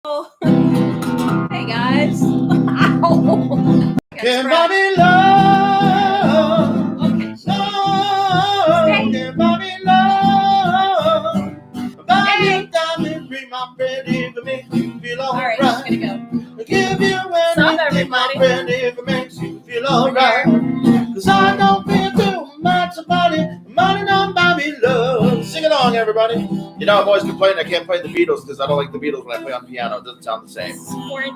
Hey guys. Ow. Can Bobby love? Okay. Can Bobby love? Bobby diamond ring, my friend, if it makes you feel alright. Alright, just gonna go. Give you Stop, anything, my everybody. friend, if it makes you feel alright. Cause I don't feel too much about it. Money don't buy me love. Sing along, everybody. You know, I'm always complaining I can't play the Beatles because I don't like the Beatles when I play on piano. It doesn't sound the same.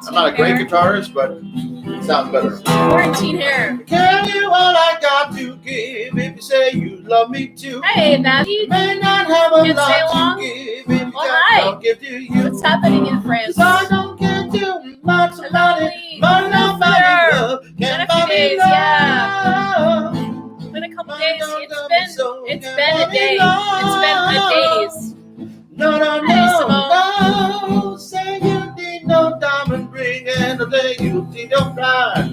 I'm not a great guitarist, but it sounds better. Quarantine hair. Can you all I got to give if you say you love me too? Hey, Matthew. May not have a Can't stay long? lot to give if you Alright. don't give to you. What's happening in France? 'Cause I don't care too much about it. Lovely. Money don't buy me love. Been Can a buy few me days, love. Been a couple Money days. don't It's buy me been so. a Can day. buy me It's been a love. days. No, Hey, Simone. no. Say you need no diamond ring and the day you see no pride.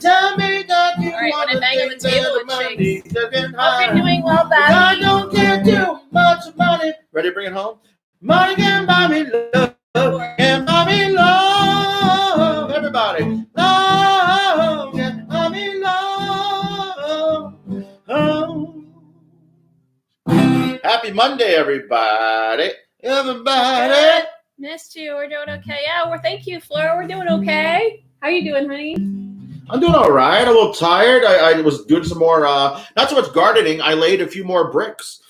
Tell me that you Alright, want when I bang on the table, it shakes. to get Hope high. you're doing well, I Matthew. don't care too much about it. Ready to bring it home? Money can buy me love. Can buy me love. Everybody. Love. Can buy me love. Oh. Happy Monday, everybody. Everybody. Missed you. We're doing okay. Yeah, thank you, Flora. We're doing okay. How you doing, honey? I'm doing all right. A little tired. I was doing some more, not so much gardening. I laid a few more bricks.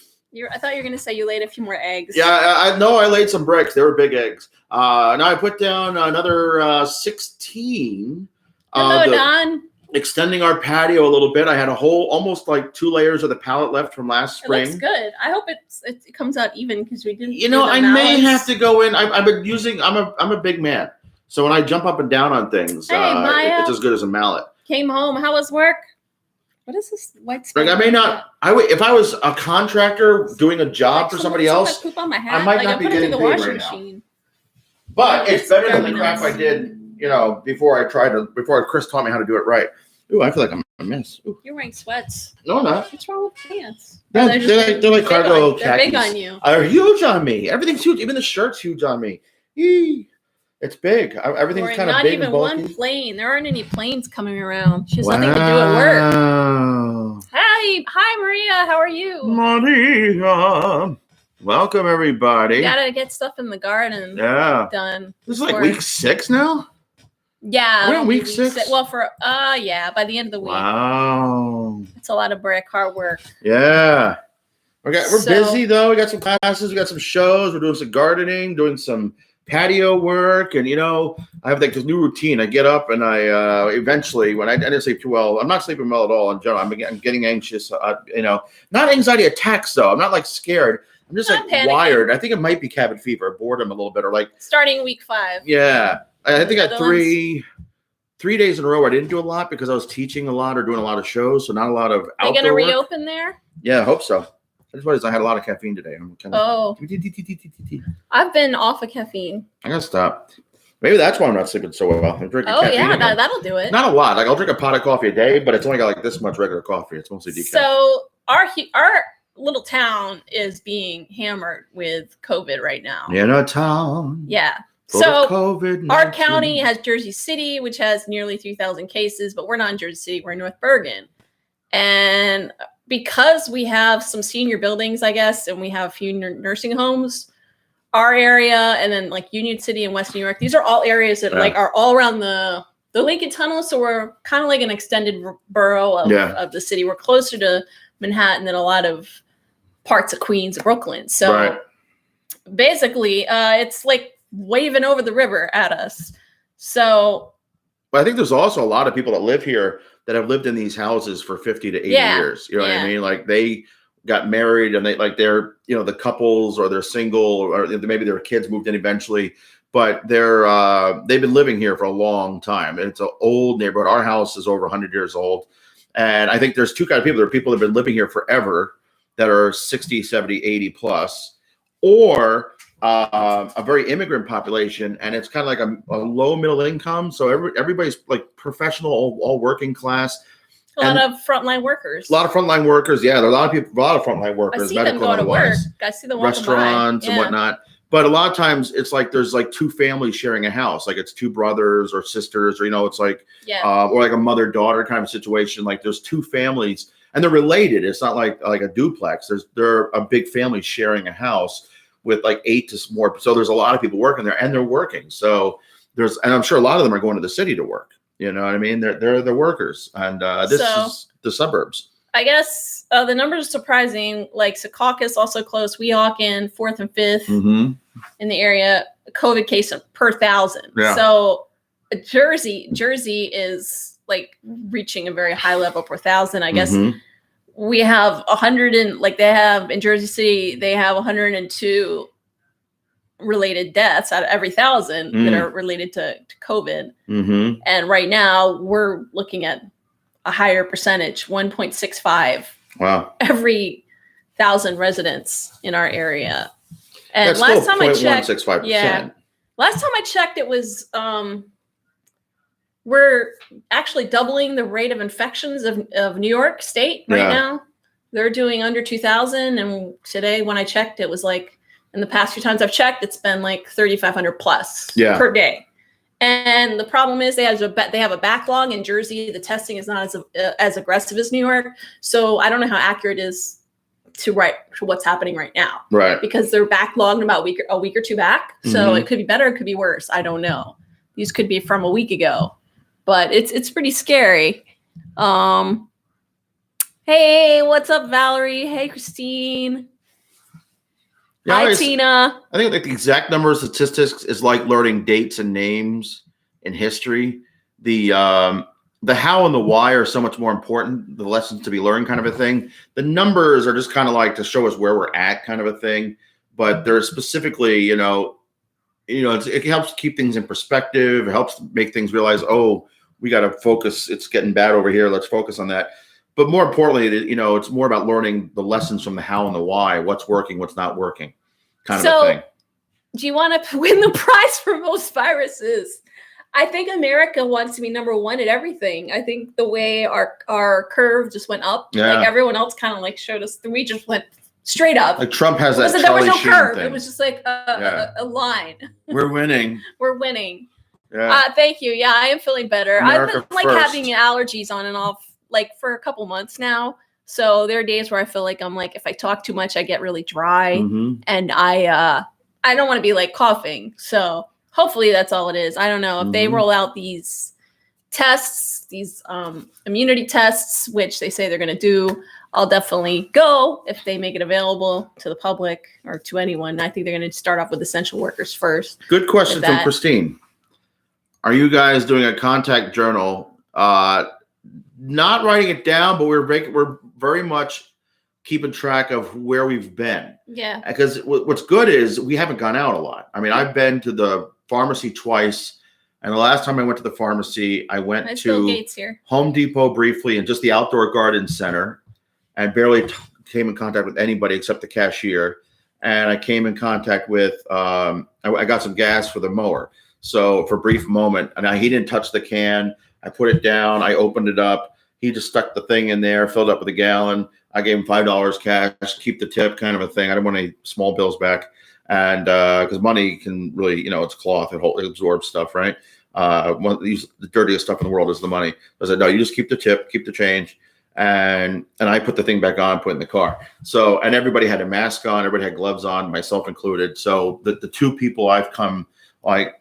I thought you were going to say you laid a few more eggs. Yeah, I know I laid some bricks. They were big eggs. Now I put down another 16. Hello, Don. Extending our patio a little bit. I had a whole, almost like 2 layers of the pallet left from last It spring. looks good. I hope it comes out even because we didn't. You know, do the I may mallets. have to go in. I've been using. I'm a big man, so when I jump up and down on things, Hey, Maya. it's as good as a mallet. Came home. How was work? What is this white spot? Like I may not. If I was a contractor doing a job for somebody else, Poop on my hat. I might like, not be put it getting through the paid washing right now. machine. but it's better than the very crap nice. I did. You know, before Chris taught me how to do it right. Ooh, I feel like I'm a mess. Ooh. You're wearing sweats. No, I'm not. What's wrong with pants? Yeah, They're they're like cargo They're big khakis. on you. Are huge on me. Everything's huge. Even the shirt's huge on me. Yee. It's big. Everything's Or kind of not big even and bulky. one plane. There aren't any planes coming around. She has nothing to do at work. Wow. Hi, Maria. How are you? Maria. Welcome, everybody. You gotta get stuff in the garden Yeah. done. This is like week 6 now? Yeah. We're in it'll be week 6? Well, yeah, by the end of the week. Wow. It's a lot of brick, hard work. Yeah. We're So- busy, though. We got some classes. We got some shows. We're doing some gardening, doing some patio work. And, you know, I have this new routine. I get up and I eventually, when I didn't sleep too well, I'm not sleeping well at all in general. I'm getting anxious. You know, not anxiety attacks, though. I'm not like scared. I'm just Not like panicking. wired. I think it might be cabin fever, boredom a little bit, or like, Starting week 5. yeah. I think I had Netherlands. 3 days in a row where I didn't do a lot because I was teaching a lot or doing a lot of shows, so not a lot of Are you outdoor gonna work. reopen there? Yeah, I hope so. That's what it is. I had a lot of caffeine today. I'm kind of. Oh, I've been off of caffeine. I gotta stop. Maybe that's why I'm not sleeping so well. I'm drinking Oh caffeine. yeah, in my- that'll do it. Not a lot. Like I'll drink a pot of coffee a day, but it's only got like this much regular coffee. It's mostly decaf. So our little town is being hammered with COVID right now. In a town. Yeah. full of So COVID-19. our county has Jersey City, which has nearly 3,000 cases, but we're not in Jersey City. We're in North Bergen. And because we have some senior buildings, I guess, and we have a few nursing homes, our area, and then like Union City and West New York, these are all areas that like are all around the Lincoln Tunnel. So we're kind of like an extended borough of the city. We're closer to Manhattan than a lot of parts of Queens, Brooklyn. So basically, it's like waving over the river at us. So, but I think there's also a lot of people that live here that have lived in these houses for 50 to 80 years. You know what I mean? Like they got married and they're, you know, the couples or they're single or maybe their kids moved in eventually, but they've been living here for a long time. And it's an old neighborhood. Our house is over 100 years old. And I think there's two kinds of people. There are people that have been living here forever that are 60, 70, 80 plus, or a very immigrant population, and it's kind of like a low middle income. So everybody's like professional, all working class. A lot of frontline workers. Yeah, there are a lot of frontline workers. I see them going to work. I see them walking restaurants by. and whatnot. But a lot of times it's like there's like two families sharing a house, like it's two brothers or sisters, or it's like or like a mother-daughter kind of situation. Like there's two families and they're related. It's not like a duplex. They're a big family sharing a house with like 8 to more. So there's a lot of people working there, and they're working. So and I'm sure a lot of them are going to the city to work. You know what I mean? They're the workers, and this is the suburbs. I guess the numbers are surprising. Like Secaucus also close. Weehawken 4th and 5th in the area. COVID case per 1,000. Yeah. So Jersey is like reaching a very high level per 1,000. I guess we have 100 and like they have in Jersey City, they have 102 related deaths out of every 1,000 that are related to COVID. And right now we're looking at a higher percentage, 1.65. Wow. Every 1,000 residents in our area. And that's last time I checked, 1.65%. Last time I checked, it was we're actually doubling the rate of infections of New York State right now. They're doing under 2,000, and today when I checked, it was like in the past few times I've checked, it's been like 3,500 plus per day. And the problem is they have a backlog in Jersey. The testing is not as aggressive as New York. So I don't know how accurate it is to what's happening right now. Right. Because they're backlogged about a week or two back. So it could be better, it could be worse. I don't know. These could be from a week ago. But it's pretty scary. Hey, what's up, Valerie? Hey, Christine. Hi, Tina. I think like the exact number of statistics is like learning dates and names in history. The how and the why are so much more important. The lessons to be learned, kind of a thing. The numbers are just kind of like to show us where we're at, kind of a thing. But they're specifically, it helps keep things in perspective. It helps make things realize, oh, we got to focus. It's getting bad over here. Let's focus on that. But more importantly, it's more about learning the lessons from the how and the why, what's working, what's not working, kind of a thing. Do you want to win the prize for most viruses? I think America wants to be number one at everything. I think the way our curve just went up, like everyone else kind of like showed us, we just went straight up. Like Trump has that there was no curve. Thing. It was just like a line. We're winning. We're winning. Yeah. Thank you. Yeah, I am feeling better. America I've been having allergies on and off like for a couple months now. So there are days where I feel like I'm like, if I talk too much, I get really dry and I don't want to be like coughing. So hopefully that's all it is. I don't know if they roll out these tests, these immunity tests, which they say they're going to do. I'll definitely go if they make it available to the public or to anyone. I think they're going to start off with essential workers first. Good question from Christine. Are you guys doing a contact journal? Not writing it down, but we're very much keeping track of where we've been. Yeah. Because what's good is we haven't gone out a lot. I mean, I've been to the pharmacy twice, and the last time I went to the pharmacy, I went to Home Depot briefly and just the outdoor garden center, and barely came in contact with anybody except the cashier. And I came in contact with I got some gas for the mower. So for a brief moment, and he didn't touch the can. I put it down. I opened it up. He just stuck the thing in there, filled up with a gallon. I gave him $5 cash, keep the tip, kind of a thing. I didn't want any small bills back, and because money can really, it's cloth. It absorbs stuff, right? The dirtiest stuff in the world is the money. I said, no, you just keep the tip, keep the change, and I put the thing back on, put it in the car. So, and everybody had a mask on, everybody had gloves on, myself included. So the two people I've come like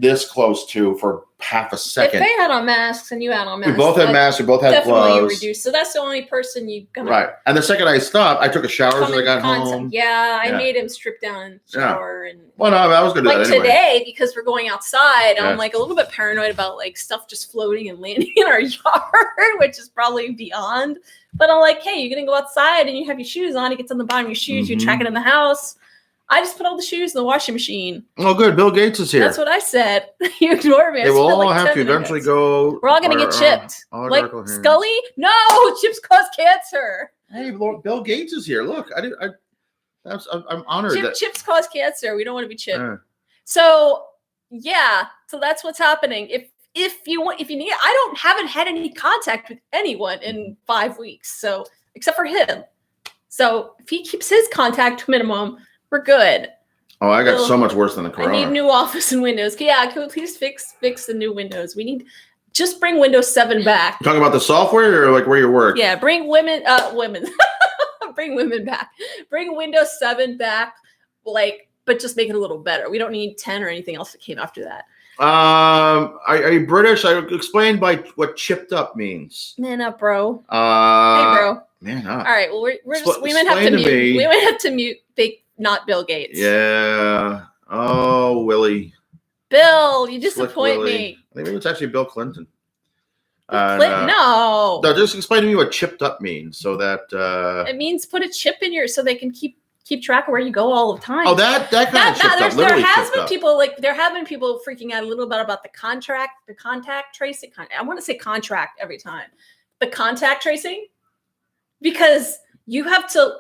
this close to for half a second. If they had on masks and you had on masks, we both had masks. We both had definitely gloves. Reduced. So that's the only person you right. And the second I stopped, I took a shower as I got home. Yeah, I made him strip down and shower. And well, no, I was gonna do that anyway. Today, because we're going outside, I'm like a little bit paranoid about like stuff just floating and landing in our yard, which is probably beyond. But I'm like, hey, you're gonna go outside and you have your shoes on. It gets on the bottom of your shoes. You track it in the house. I just put all the shoes in the washing machine. Oh, good. Bill Gates is here. That's what I said. You ignore me. They will all have to eventually go. We're all going to get chipped. Like Scully? No, chips cause cancer. Hey, Bill Gates is here. Look, I'm honored. Chips cause cancer. We don't want to be chipped. So, yeah. So that's what's happening. If you need, haven't had any contact with anyone in 5 weeks. So, except for him. So if he keeps his contact minimum, we're good. Oh, I got Bill, so much worse than the Corona. I need new Office and Windows. Yeah, can we please fix the new Windows? We need just bring Windows 7 back. You're talking about the software or like where you work? Yeah, bring women. Bring women back. Bring Windows 7 back. But just make it a little better. We don't need 10 or anything else that came after that. Are you British? I explained by what chipped up means. Man up, bro. Hey, bro. Man up. All right. Well, we might have to mute. We might have to mute. Not Bill Gates. Yeah. Oh, Willie. Bill, you disappoint me. I think maybe it's actually Bill Clinton. No, just explain to me what chipped up means, so that it means put a chip in your so they can keep track of where you go all the time. Oh, that kind of chipped up. There has been people freaking out a little bit about the contact tracing. I want to say contract every time. The contact tracing, because you have to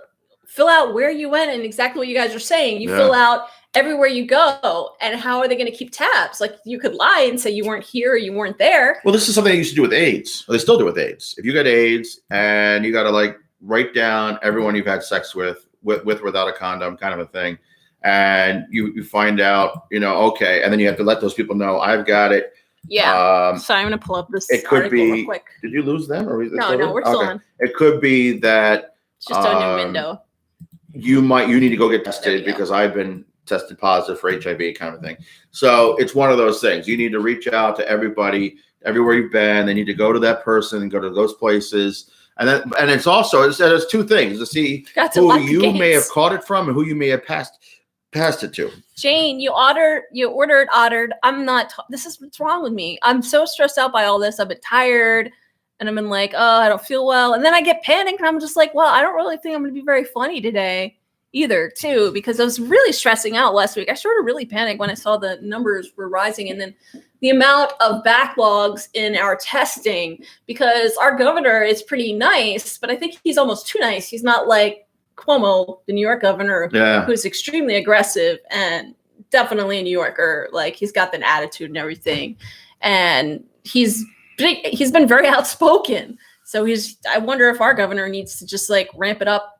fill out where you went and exactly what you guys are saying. You fill out everywhere you go, and how are they going to keep tabs? Like, you could lie and say you weren't here or you weren't there. Well, this is something they used to do with AIDS. Well, they still do with AIDS. If you got AIDS and you got to like write down everyone you've had sex with or without a condom, kind of a thing, and you find out, okay, and then you have to let those people know I've got it. Yeah. So I'm going to pull up this. It could be. Real quick. Did you lose them? Or No, we're still on. It could be that it's just a new window. You need to go get tested because I've been tested positive for HIV, kind of thing. So it's one of those things. You need to reach out to everybody, everywhere you've been. They need to go to that person and go to those places. And it's also, there's two things to see who you may have caught it from and who you may have passed it to. Jane, you ordered. I'm not, this is what's wrong with me. I'm so stressed out by all this. I've been tired and I've been like, oh, I don't feel well. And then I get panicked and I'm just like, well, I don't really think I'm going to be very funny today either, too, because I was really stressing out last week. I started really panicked when I saw the numbers were rising, and then the amount of backlogs in our testing, because our governor is pretty nice, but I think he's almost too nice. He's not like Cuomo, the New York governor, who's extremely aggressive and definitely a New Yorker. Like, he's got an attitude and everything, and he's been very outspoken. So I wonder if our governor needs to just like ramp it up.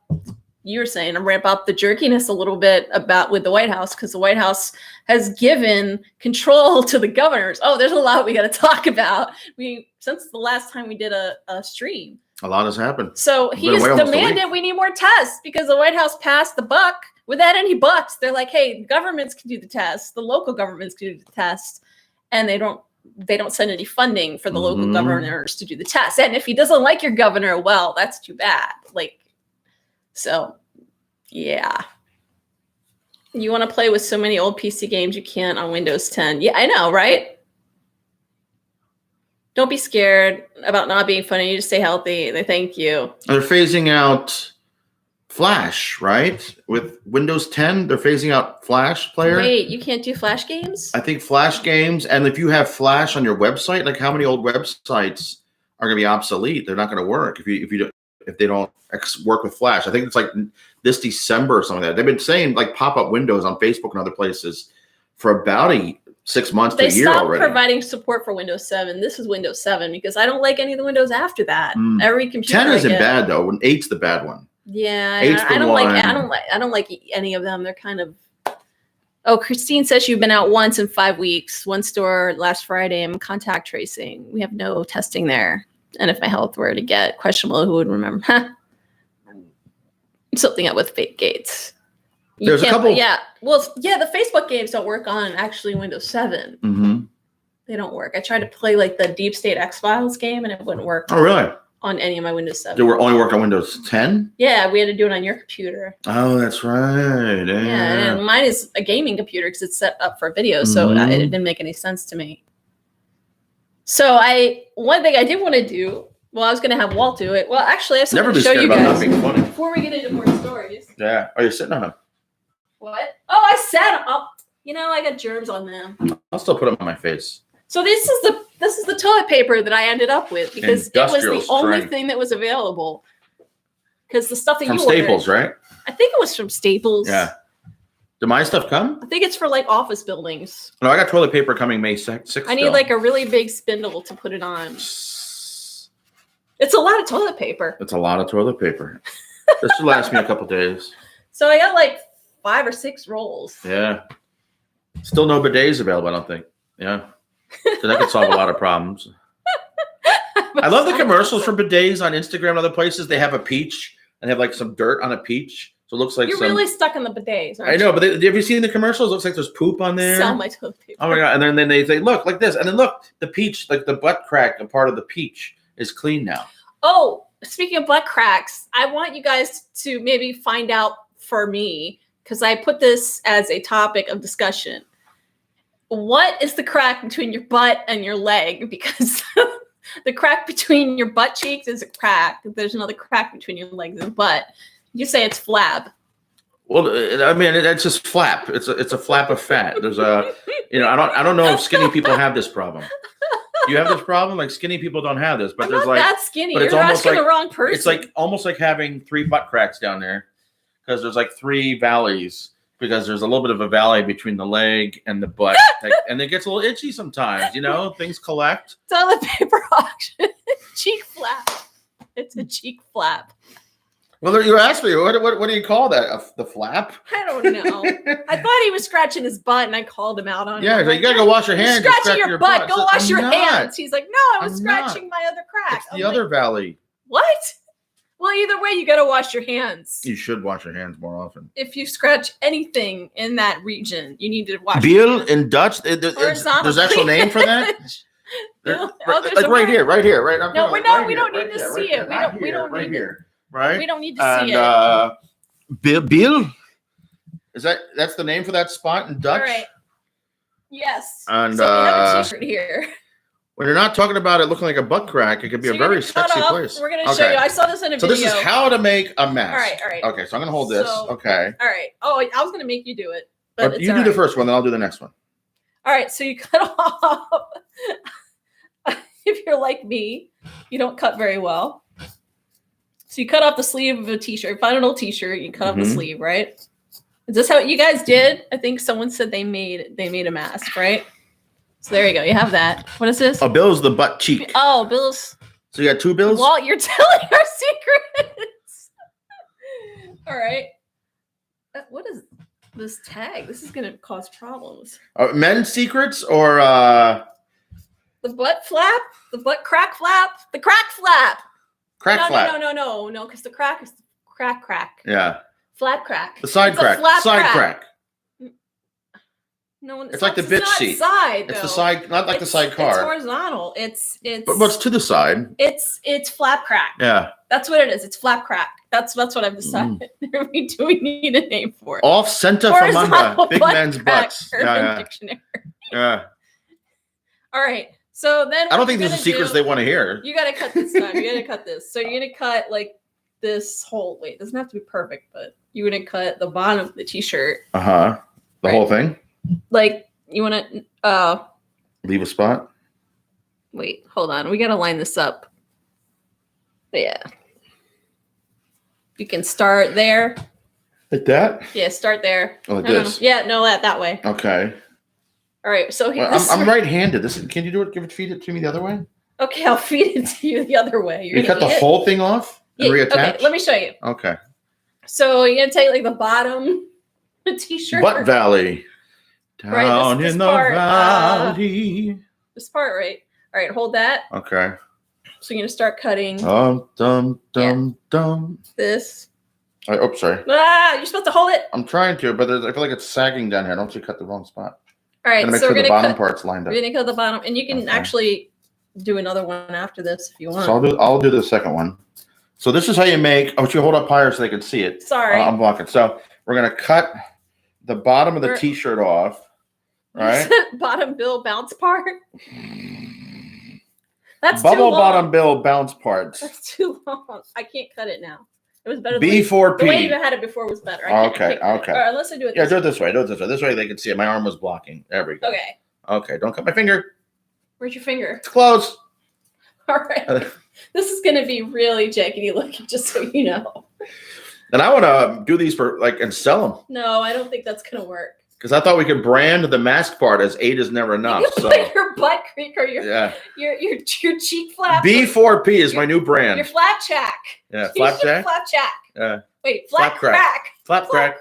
You were saying, ramp up the jerkiness a little bit with the White House, because the White House has given control to the governors. Oh, there's a lot we got to talk about. Since the last time we did a stream, a lot has happened. So he has demanded we need more tests because the White House passed the buck without any bucks. They're like, hey, governments can do the tests, the local governments can do the tests, and they don't send any funding for the local governors to do the tests. And if he doesn't like your governor, well, that's too bad. So, yeah. You want to play with so many old PC games you can't on Windows 10. Yeah, I know, right? Don't be scared about not being funny. You just stay healthy. They thank you. They're phasing out Flash, right? With Windows 10, they're phasing out Flash Player. Wait, you can't do Flash games? I think Flash games, and if you have Flash on your website, like how many old websites are going to be obsolete? They're not going to work if they don't work with Flash. I think it's like this December or something like that. They've been saying like pop-up windows on Facebook and other places for about 6 months to a year already. They stopped providing support for Windows 7. This is Windows 7 because I don't like any of the Windows after that. Every computer 10 isn't bad though. 8's the bad one. Yeah, I don't like any of them. They're kind of. Oh, Christine says you've been out once in 5 weeks. One store last Friday. I'm contact tracing. We have no testing there. And if my health were to get questionable, who would remember? Something up with fake gates. There's a couple. Yeah. Well, yeah, the Facebook games don't work on actually Windows 7. Mm-hmm. They don't work. I tried to play like the Deep State X-Files game and it wouldn't work. Oh, really? On any of my Windows 7. They were only work on Windows 10? Yeah, we had to do it on your computer. Oh, that's right. Yeah, and mine is a gaming computer because it's set up for video, so it didn't make any sense to me. So one thing I did want to do, well, I was going to have Walt do it. Well, actually, I was going to show you guys before we get into more stories. Yeah. Oh, you're sitting on them. What? Oh, I sat up. I got germs on them. I'll still put them on my face. So this is the toilet paper that I ended up with because it was the only thing that was available. Because the stuff that you ordered. From Staples, right? I think it was from Staples. Yeah. Did my stuff come? I think it's for like office buildings. No, I got toilet paper coming May 6th. I need like a really big spindle to put it on. It's a lot of toilet paper. It's a lot of toilet paper. This should last me a couple days. So I got like 5 or 6 rolls. Yeah. Still no bidets available, I don't think. Yeah. So that could solve a lot of problems. I love the commercials for bidets on Instagram and other places. They have a peach and have like some dirt on a peach. So it looks like you're really stuck in the bidets, aren't I know, you? but have you seen the commercials? It looks like there's poop on there. Sell my toilet paper. Oh my God. And then they say, look, like this. And then look, the peach, like the butt crack, a part of the peach is clean now. Oh, speaking of butt cracks, I want you guys to maybe find out for me, because I put this as a topic of discussion. What is the crack between your butt and your leg? Because the crack between your butt cheeks is a crack. There's another crack between your legs and butt. You say it's flab. Well, I mean, it's just flap. It's a flap of fat. There's a, I don't know if skinny people have this problem. Do you have this problem? Like skinny people don't have this, but I'm there's not like that skinny. but it's You're almost asking like the wrong person. it's like almost like having 3 butt cracks down there because there's like 3 valleys because there's a little bit of a valley between the leg and the butt, and it gets a little itchy sometimes. Things collect. Toilet paper auction. Cheek flap. It's a cheek flap. Well, you asked me, what do you call that? The flap? I don't know. I thought he was scratching his butt, and I called him out on it. Yeah, so you gotta go wash your hands. You're scratching your butt. Go wash your not. hands. He's like, no, I was I'm scratching my other crack. It's the other valley. What? Well, either way, you gotta wash your hands. You should wash your hands more often. If you scratch anything in that region, you need to wash. Biel in Dutch. There's actual name for that. Like right here. No, we don't need to see it. We don't need here. Right? We don't need to see it. Biel? That's the name for that spot in Dutch? All right. Yes. And so we have a t-shirt here. When you're not talking about it looking like a butt crack, it could be a very sexy place. We're going to show you. I saw this in a video. So this is how to make a mask. All right. Okay, so I'm going to hold this. Okay. All right. Oh, I was going to make you do it. But you do the first one, then I'll do the next one. All right, so you cut off. If you're like me, you don't cut very well. So you cut off the sleeve of a t-shirt. Find an old t-shirt, you cut off the sleeve, right? Is this how you guys did? I think someone said they made a mask, right? So there you go. You have that. What is this? Oh, Bill's the butt cheek. Oh, Bill's. So you got 2 Bills? Walt, you're telling our secrets. All right. What is this tag? This is going to cause problems. Men's secrets or the butt flap, the butt crack flap, the crack flap. Flap. No, because the crack is crack. Yeah. Flat crack. The side crack. Side crack. No, it's like the bitch seat. Side, it's the side, not like the side car. It's horizontal. It's. But what's to the side? It's flap crack. Yeah. That's what it is. It's flap crack. That's what I've decided. We need a name for it. Off center from under big men's butts. Dictionary. Yeah. All right. So then I don't think these are secrets they want to hear. You got to cut this time. You got to cut this. So you're going to cut like this whole. Wait, it doesn't have to be perfect, but you're going to cut the bottom of the t-shirt. The whole thing. Like you want to leave a spot. Wait, hold on. We got to line this up. Yeah. You can start there. Like that? Yeah, start there. Oh, like this? Yeah, no, that way. Okay. All right. So I'm right-handed. Can you do it? Feed it to me the other way. Okay, I'll feed it to you the other way. You cut the whole thing off and reattach? Okay, let me show you. Okay. So you're gonna take like the bottom t-shirt. Butt valley. Down this in the part, valley. This part, right? All right, hold that. Okay. So you're gonna start cutting. Dum. This. Oh, sorry. You're supposed to hold it. I'm trying to, but I feel like it's sagging down here. Don't you cut the wrong spot? All right, so we're gonna make sure the bottom part's lined up. We're gonna cut the bottom, and you can actually do another one after this if you want. So I'll do the second one. So this is how you make. Oh, you hold up higher so they can see it. Sorry, I'm blocking. So we're gonna cut the bottom of the t-shirt off. Right. Bottom bill bounce part. That's bubble too long. Bottom bill bounce parts. That's too long. I can't cut it now. It was better. B4P. The way you had it before was better. Okay. All right, unless I do it. Yeah, do it this way. This way they can see it. My arm was blocking. There we go. Okay. Okay. Don't cut my finger. Where's your finger? It's close. All right. This is going to be really jaggedy looking, just so you know. And I want to do these for and sell them. No, I don't think that's going to work. Because I thought we could brand the mask part as 8 is never enough. So like your butt creak or your cheek flap. B4P is my new brand. Your flap jack. Yeah, flap jack. Flap jack. Yeah. Wait, flap crack. Flap crack.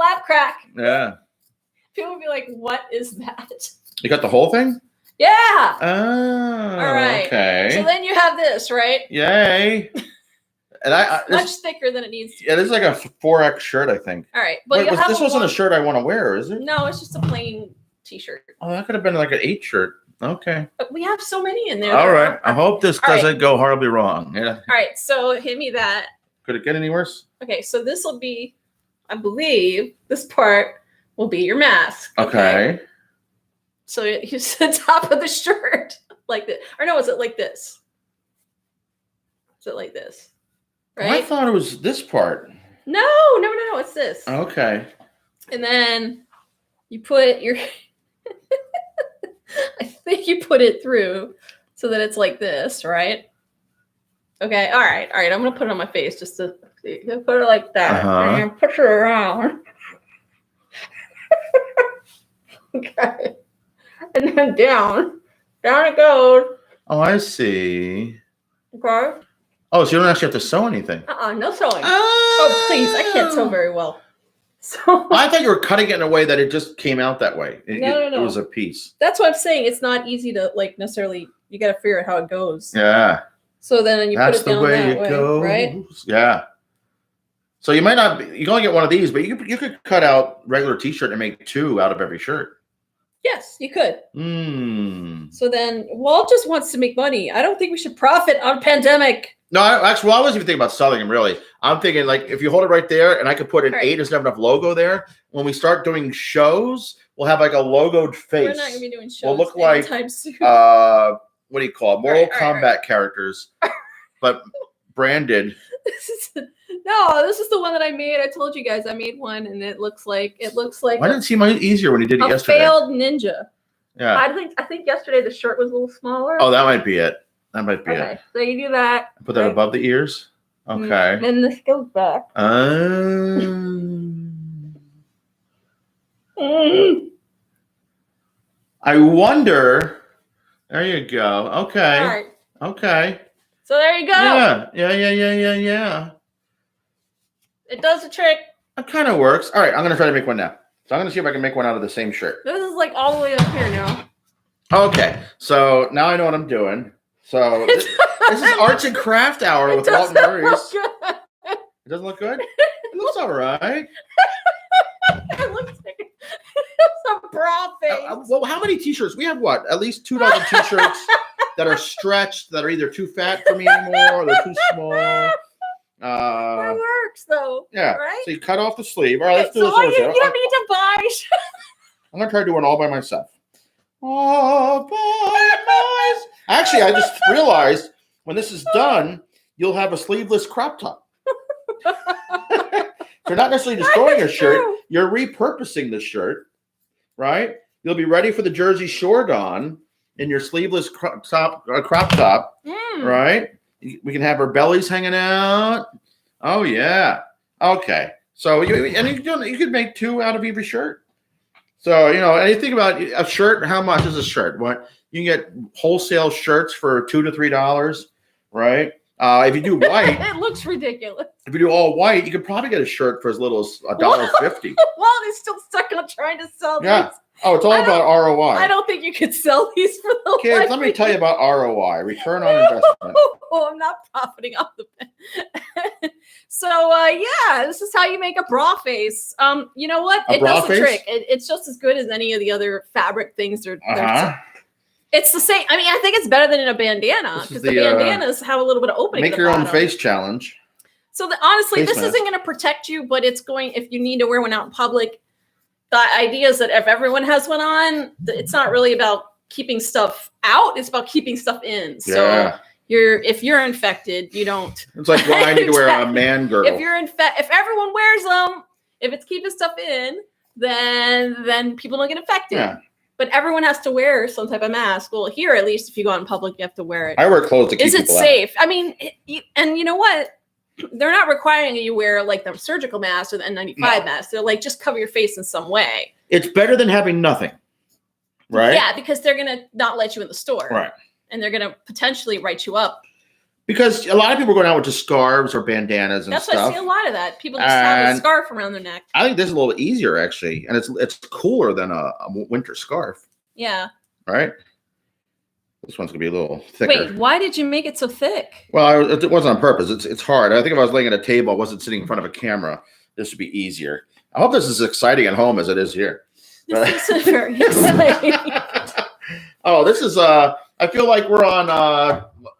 flap crack. Yeah. People would be like, what is that? You got the whole thing? Yeah. Oh, All right. okay. So then you have this, right? Yay. And I much thicker than it needs to be. Yeah, this is like a 4X shirt, I think. All right. But this wasn't a shirt I want to wear, is it? No, it's just a plain t-shirt. Oh, that could have been like an 8 shirt. Okay. But we have so many in there. All right. I hope this doesn't go horribly wrong. Yeah. All right. So hit me that. Could it get any worse? Okay. So this will be, I believe, this part will be your mask. Okay. So it's the top of the shirt like this. Or no, is it like this? Is it like this? Right? Oh, I thought it was this part. No. It's this. Okay. And then you put your, I think you put it through so that it's like this, right? Okay. All right. I'm going to put it on my face just to see. You put it like that. And push it around. Okay. And then down it goes. Oh, I see. Okay. Oh, so you don't actually have to sew anything. No sewing. Oh, please. I can't sew very well. So I thought you were cutting it in a way that it just came out that way. No. It was a piece. That's what I'm saying. It's not easy to like necessarily. You got to figure out how it goes. Yeah. So then you put it down that way, right? Yeah. So you might not. You can only get one of these, but you could cut out regular T-shirt and make 2 out of every shirt. Yes, you could. So then Walt just wants to make money. I don't think we should profit on pandemic. No, I wasn't even thinking about selling them, really. I'm thinking, like, if you hold it right there, and I could put an 8, doesn't have enough logo there. When we start doing shows, we'll have, like, a logoed face. We're not going to be doing shows. We'll look like, soon. what do you call it? Mortal Kombat characters, but branded. This is the one that I made. I told you guys I made one, and it looks like. Why didn't it seem easier when you did it yesterday? A failed ninja. Yeah. I think yesterday the shirt was a little smaller. Oh, that might be it. That might be it. So you do that. Put that above the ears. Okay. And then this goes back. I wonder. There you go. Okay. All right. Okay. So there you go. Yeah. It does the trick. It kind of works. All right, I'm going to try to make one now. So I'm going to see if I can make one out of the same shirt. This is like all the way up here now. Okay. So now I know what I'm doing. So this is Arts and Craft Hour with Walt Laurice. It doesn't look good? It looks all right. It looks like it's a bra face. Well, how many T-shirts? We have what? At least 2 dozen T-shirts that are stretched, that are either too fat for me anymore or they're too small. It works though. Yeah. Right? So you cut off the sleeve. All right, let's do this. You don't need to buy. I'm going to try to do it all by myself. All by myself. Actually, I just realized when this is done, you'll have a sleeveless crop top. So you're not necessarily destroying your shirt. You're repurposing the shirt, right? You'll be ready for the Jersey Shore dawn in your sleeveless crop top, right? We can have our bellies hanging out. Oh, yeah. Okay. So you could make 2 out of every shirt. So, and you think about a shirt, how much is a shirt? What? You can get wholesale shirts for $2 to $3, right? If you do white, it looks ridiculous. If you do all white, you could probably get a shirt for as little as $1.50. Walt is still stuck on trying to sell these. Yeah. Oh, it's all about ROI. I don't think you could sell these for the kids. Let me tell you about ROI, return on investment. Oh, I'm not profiting off the pen. So this is how you make a bra face. You know what? It does the trick. It's just as good as any of the other fabric things. It's the same. I mean, I think it's better than in a bandana because the bandanas have a little bit of opening. Make your own face challenge. So honestly, this isn't going to protect you, but it's going, if you need to wear one out in public, the idea is that if everyone has one on, it's not really about keeping stuff out. It's about keeping stuff in. So if you're infected, you don't. It's like why I need to wear a man girdle. If everyone wears them, if it's keeping stuff in, then people don't get infected. Yeah. But everyone has to wear some type of mask. Well, here, at least, if you go out in public, you have to wear it. I wear clothes to keep people out. Is it safe? I mean, and you know what? They're not requiring you wear like the surgical mask or the N95 mask. They're like, just cover your face in some way. It's better than having nothing, right? Yeah, because they're going to not let you in the store. Right. And they're going to potentially write you up. because a lot of people are going out with just scarves or bandanas and That's stuff. why I see a lot of that. People just have a scarf around their neck. I think this is a little easier actually, and it's cooler than a winter scarf. Yeah. Right. This one's gonna be a little thicker. Wait, why did you make it so thick? Well, it wasn't on purpose. It's hard. I think if I was laying at a table, I wasn't sitting in front of a camera, this would be easier. I hope this is as exciting at home as it is here. This is very exciting. Oh, this is I feel like we're on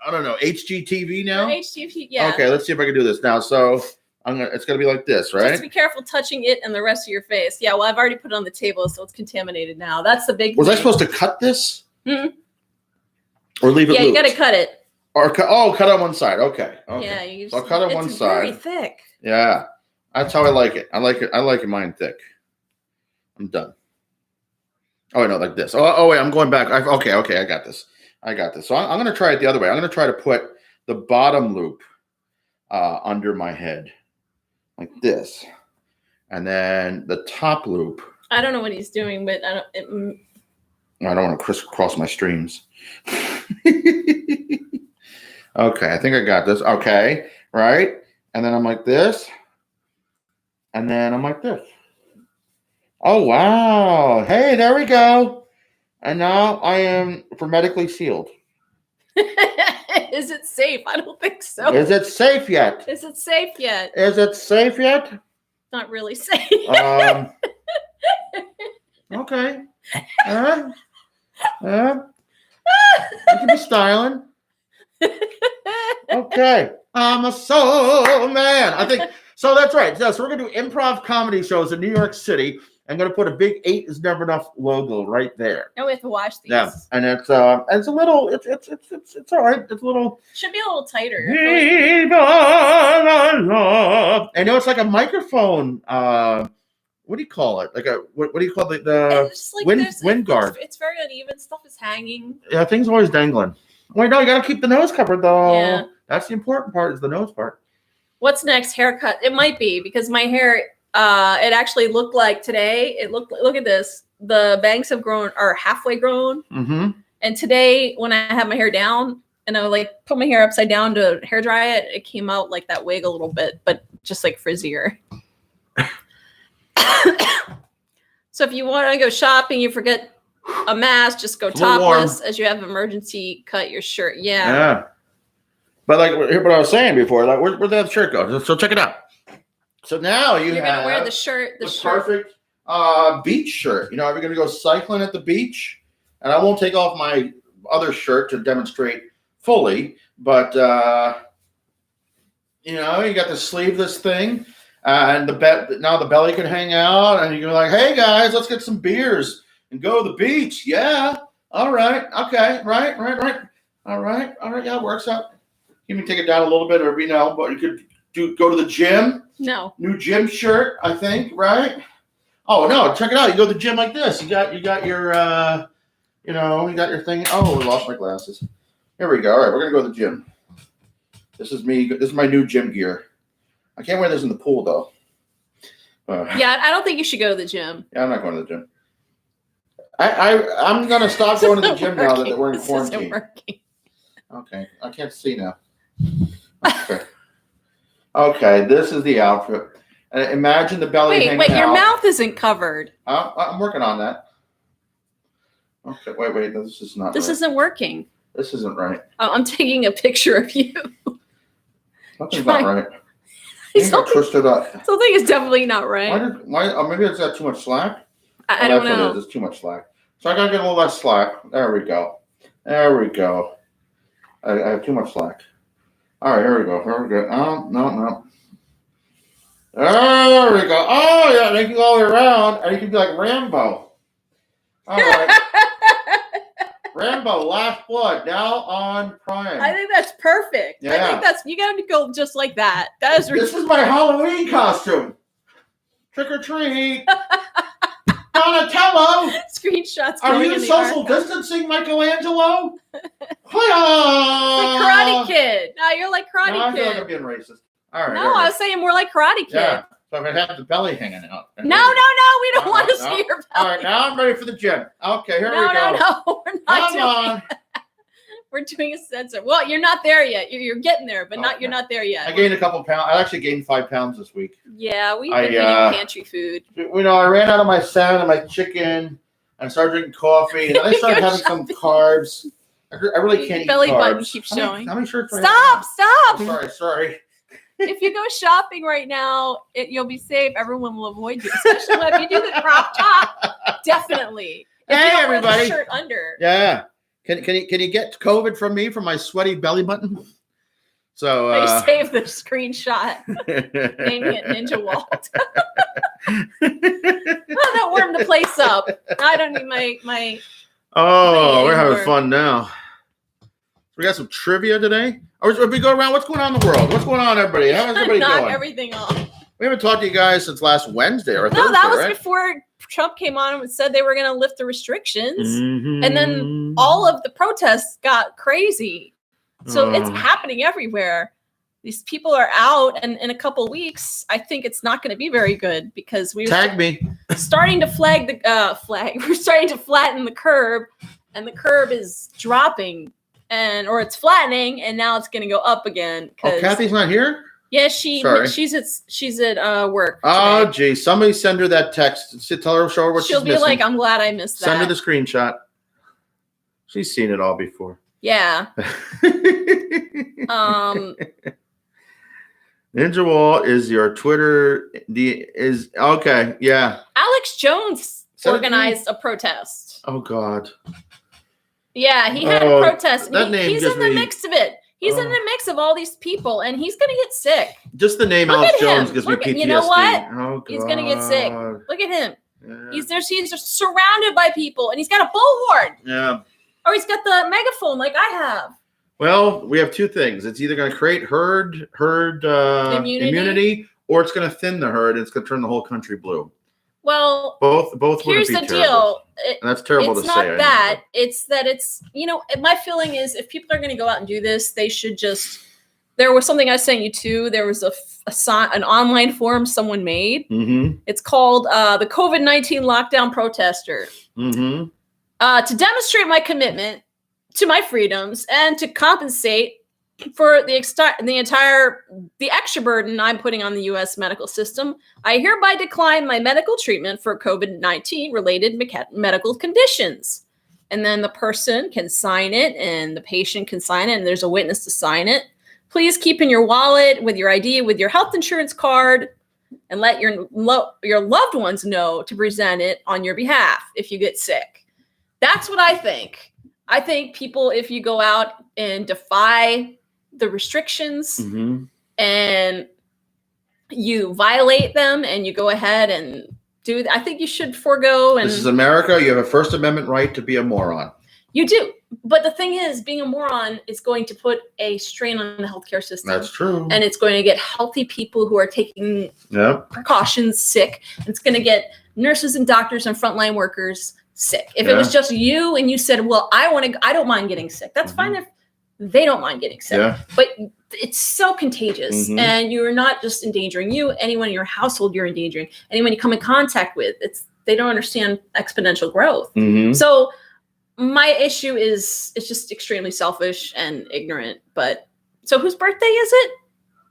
I don't know, HGTV now. HGTV, yeah. Okay, let's see if I can do this now. So it's gonna be like this, right? Just be careful touching it and the rest of your face. Yeah, well, I've already put it on the table, so it's contaminated now. That's the big Was thing. I supposed to cut this? Mm-hmm. Or leave it? Yeah, loose? you got to cut it. Or cut on one side. Okay. Yeah, you so I'll cut on one side. It's very thick. Yeah, that's how I like it. I like it mine thick. I'm done. Oh, no, like this. Oh wait, I'm going back. Okay, I got this. So I'm going to try it the other way. I'm going to try to put the bottom loop under my head, like this, and then the top loop. I don't know what he's doing, but I don't want to crisscross my streams. Okay, I think I got this. Okay, right, and then I'm like this, and then I'm like this. Oh, wow. Hey, there we go. And now I am hermetically sealed. Is it safe? I don't think so. Is it safe yet? Is it safe yet? Is it safe yet? Not really safe. Okay. You can be styling. Okay. I'm a soul man. I think so. That's right. So we're going to do improv comedy shows in New York City. I'm going to put a big 8 is never enough logo right there. No, we have to wash these. Yeah, and it's a little. It's all right. It's a little. Should be a little tighter. I know it's like a microphone. What do you call it? Like a what do you call the like wind guard? It's very uneven. Stuff is hanging. Yeah, things always dangling. Wait, no, you got to keep the nose covered though. Yeah, that's the important part. Is the nose part. What's next? Haircut. It might be because my hair. It actually looked like today. Look at this. The bangs are halfway grown. Mm-hmm. And today, when I had my hair down and I would put my hair upside down to hair dry it, it came out like that wig a little bit, but just frizzier. So if you want to go shopping, you forget a mask, just go topless as you have emergency cut your shirt. Yeah. But what I was saying before, where'd that shirt go? So check it out. So now you're gonna wear the shirt. The perfect beach shirt. You know, are we gonna go cycling at the beach? And I won't take off my other shirt to demonstrate fully, but you got the sleeveless thing, and now the belly can hang out, and you're like, hey guys, let's get some beers and go to the beach. Yeah, all right, okay, right. All right, yeah, it works out. You can take it down a little bit, or but you could go to the gym. No. New gym shirt, I think, right? Oh no, check it out. You go to the gym like this. You got your you got your thing. Oh, I lost my glasses. Here we go. All right, we're gonna go to the gym. This is me. This is my new gym gear. I can't wear this in the pool though. Yeah, I don't think you should go to the gym. Yeah, I'm not going to the gym. I'm gonna stop going to the gym now that we're in quarantine. Isn't working. Okay, I can't see now. Okay. Okay, this is the outfit. Imagine the belly hanging out. Wait, your mouth isn't covered. I'm working on that. Okay, wait, this is not. This isn't working. This isn't right. I'm taking a picture of you. Something's not right. Something twisted up. Something is definitely not right. Maybe it's got too much slack. I don't know. What it is. It's too much slack. So I gotta get a little less slack. There we go. I have too much slack. All right, here we go. Oh, no. There we go. Oh, yeah, they can go all the way around, and you can be like Rambo. All right. Rambo, Last Blood, now on Prime. I think that's perfect. Yeah. I think you got to go just like that. This is my Halloween costume. Trick or treat. Donatello. Screenshots. Are you social distancing, Michelangelo? Like Karate Kid. No, you're like Karate Kid. I feel like I'm being racist. All right. No, I was saying more like Karate Kid. Yeah. So if I have the belly hanging out. No. We don't want to see your belly. All right, now I'm ready for the gym. Okay, here we go. No. We're not doing on. it. We're we're doing a sensor. Well, you're not there yet. You're getting there, but you're not there yet. I gained a couple pounds. I actually gained 5 pounds this week. Yeah, we've been eating pantry food. I ran out of my salmon and my chicken. I started drinking coffee, and then I started having some carbs. I really can't eat belly carbs. button keeps showing. How many shirts? Stop! Sorry. If you go shopping right now, you'll be safe. Everyone will avoid you, especially if you do the crop top. Definitely. If you don't everybody! wear the shirt under. Yeah. Can you get COVID from me from my sweaty belly button? So I saved the screenshot. Naming it Ninja Walt. That warmed the place up. I don't need my. Oh, we're having fun now. We got some trivia today. Or we go around. What's going on in the world? What's going on, everybody? How is everybody Knock going? everything off. We haven't talked to you guys since last Wednesday or Thursday, that was right? before Trump came on and said they were going to lift the restrictions. Mm-hmm. And then all of the protests got crazy. So it's happening everywhere. These people are out, and in a couple weeks, I think it's not going to be very good because we're starting to We're starting to flatten the curve, and the curve is dropping, or it's flattening, and now it's going to go up again. Oh, Kathy's not here? Yeah, she's at work. Oh, geez. Somebody send her that text. Tell her, show her what she's missing. She'll be like, I'm glad I missed that. Send her the screenshot. She's seen it all before. Yeah. Ninja Wall is your Twitter. Okay, yeah. Alex Jones organized a protest. Oh God. Yeah, he had a protest. He's in the mix of it. He's in the mix of all these people, and he's gonna get sick. Just the name Alex Jones gives me PTSD. You know what? Oh, God. He's gonna get sick. Look at him. Yeah. He's surrounded by people, and he's got a bullhorn. Yeah. Or he's got the megaphone like I have. Well, we have two things. It's either going to create herd immunity, or it's going to thin the herd, and it's going to turn the whole country blue. Well, both. Here's the deal. And that's terrible to say. It's not that. It's that my feeling is if people are going to go out and do this, they should just. There was something I was saying you too. There was an online forum someone made. Mm-hmm. It's called the COVID-19 Lockdown Protester. Mm-hmm. To demonstrate my commitment to my freedoms and to compensate for the extra burden I'm putting on the U.S. medical system, I hereby decline my medical treatment for COVID-19 related medical conditions. And then the person can sign it, and the patient can sign it, and there's a witness to sign it. Please keep in your wallet with your ID, with your health insurance card, and let your loved ones know to present it on your behalf if you get sick. That's what I think. I think people, if you go out and defy the restrictions and you violate them and you go ahead and do, I think you should forego. And this is America. You have a First Amendment right to be a moron. You do. But the thing is, being a moron is going to put a strain on the healthcare system. That's true. And it's going to get healthy people who are taking precautions sick. It's going to get nurses and doctors and frontline workers sick. If it was just you and you said, well, I don't mind getting sick. That's fine if they don't mind getting sick. Yeah. But it's so contagious and you're not just endangering you, anyone in your household you're endangering, anyone you come in contact with. They don't understand exponential growth. So my issue is it's just extremely selfish and ignorant. But so whose birthday is it?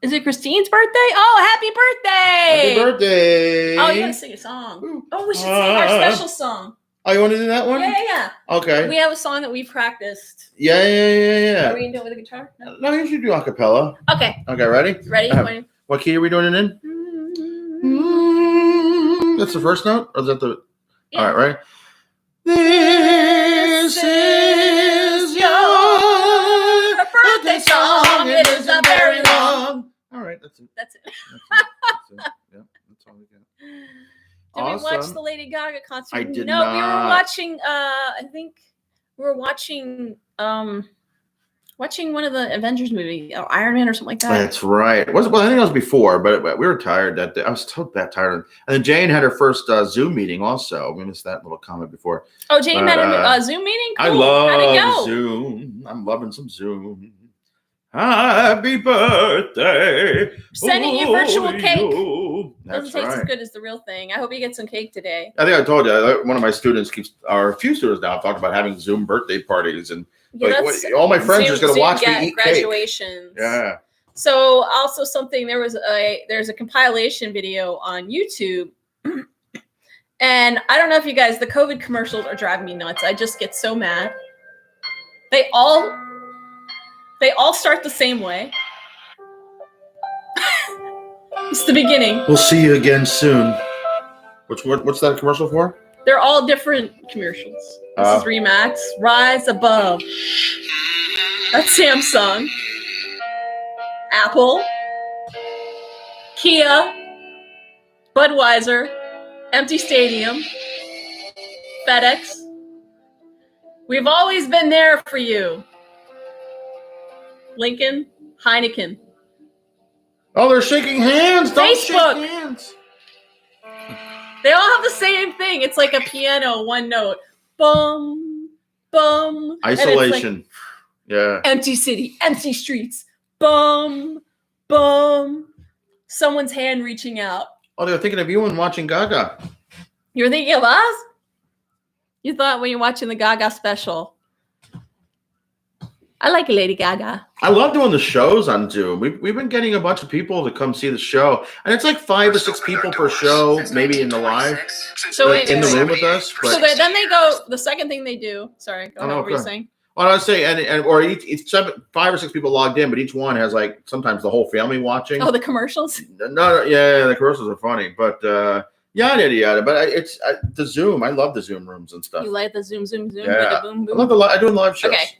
Is it Christine's birthday? Oh, happy birthday! Happy birthday! Oh, you gotta sing a song. Oh, we should sing our special song. Oh, you want to do that one? Yeah. Okay. We have a song that we practiced. Yeah. Are we gonna do it with a guitar? No, you should do a cappella. Okay. Okay, ready? Ready? What key are we doing it in? That's the first note? Or is that the... Yeah. All right, ready? This is your birthday song. It isn't very long. All right, that's it. That's it. Yeah, that's all we got. Did we watch the Lady Gaga concert? I did not. No, we were watching. I think we were watching one of the Avengers movie, Iron Man or something like that. That's right. I think it was before, but we were tired that day. I was so tired. And then Jane had her first Zoom meeting also. We missed that little comment before. Oh, Jane had a Zoom meeting? Cool. I love Zoom. I'm loving some Zoom. Happy birthday. Sending you virtual cake. That's Doesn't taste right. as good as the real thing. I hope you get some cake today. I think I told you, one of my students or a few students now have talked about having Zoom birthday parties. And all my friends are just going to watch me eat graduations. Cake. Yeah. So also something, there's a compilation video on YouTube. And I don't know if you guys, the COVID commercials are driving me nuts. I just get so mad. They all start the same way. It's the beginning. We'll see you again soon. What's that commercial for? They're all different commercials. This is Remax. Rise Above. That's Samsung. Apple. Kia. Budweiser. Empty Stadium. FedEx. We've always been there for you. Lincoln. Heineken. Oh, they're shaking hands. Don't Facebook. Shake hands. They all have the same thing. It's like a piano, one note. Bum, bum. Isolation. Like, yeah. Empty city, empty streets. Bum, bum. Someone's hand reaching out. Oh, they're thinking of you and watching Gaga. You were thinking of us? You thought when you're watching the Gaga special. I like Lady Gaga. I love doing the shows on Zoom. We've been getting a bunch of people to come see the show, and it's like 5 or 6 people per show, maybe in the live, so in the room with us. But. So then they go. The second thing they do. Sorry, go ahead. What were you saying? Well, I was saying, or each 5 or 6 people logged in, but each one has like sometimes the whole family watching. Oh, the commercials. No, yeah, the commercials are funny, but yada yada. But it's the Zoom. I love the Zoom rooms and stuff. You like the Zoom? Yeah, boom, boom. I love I do the live shows. Okay.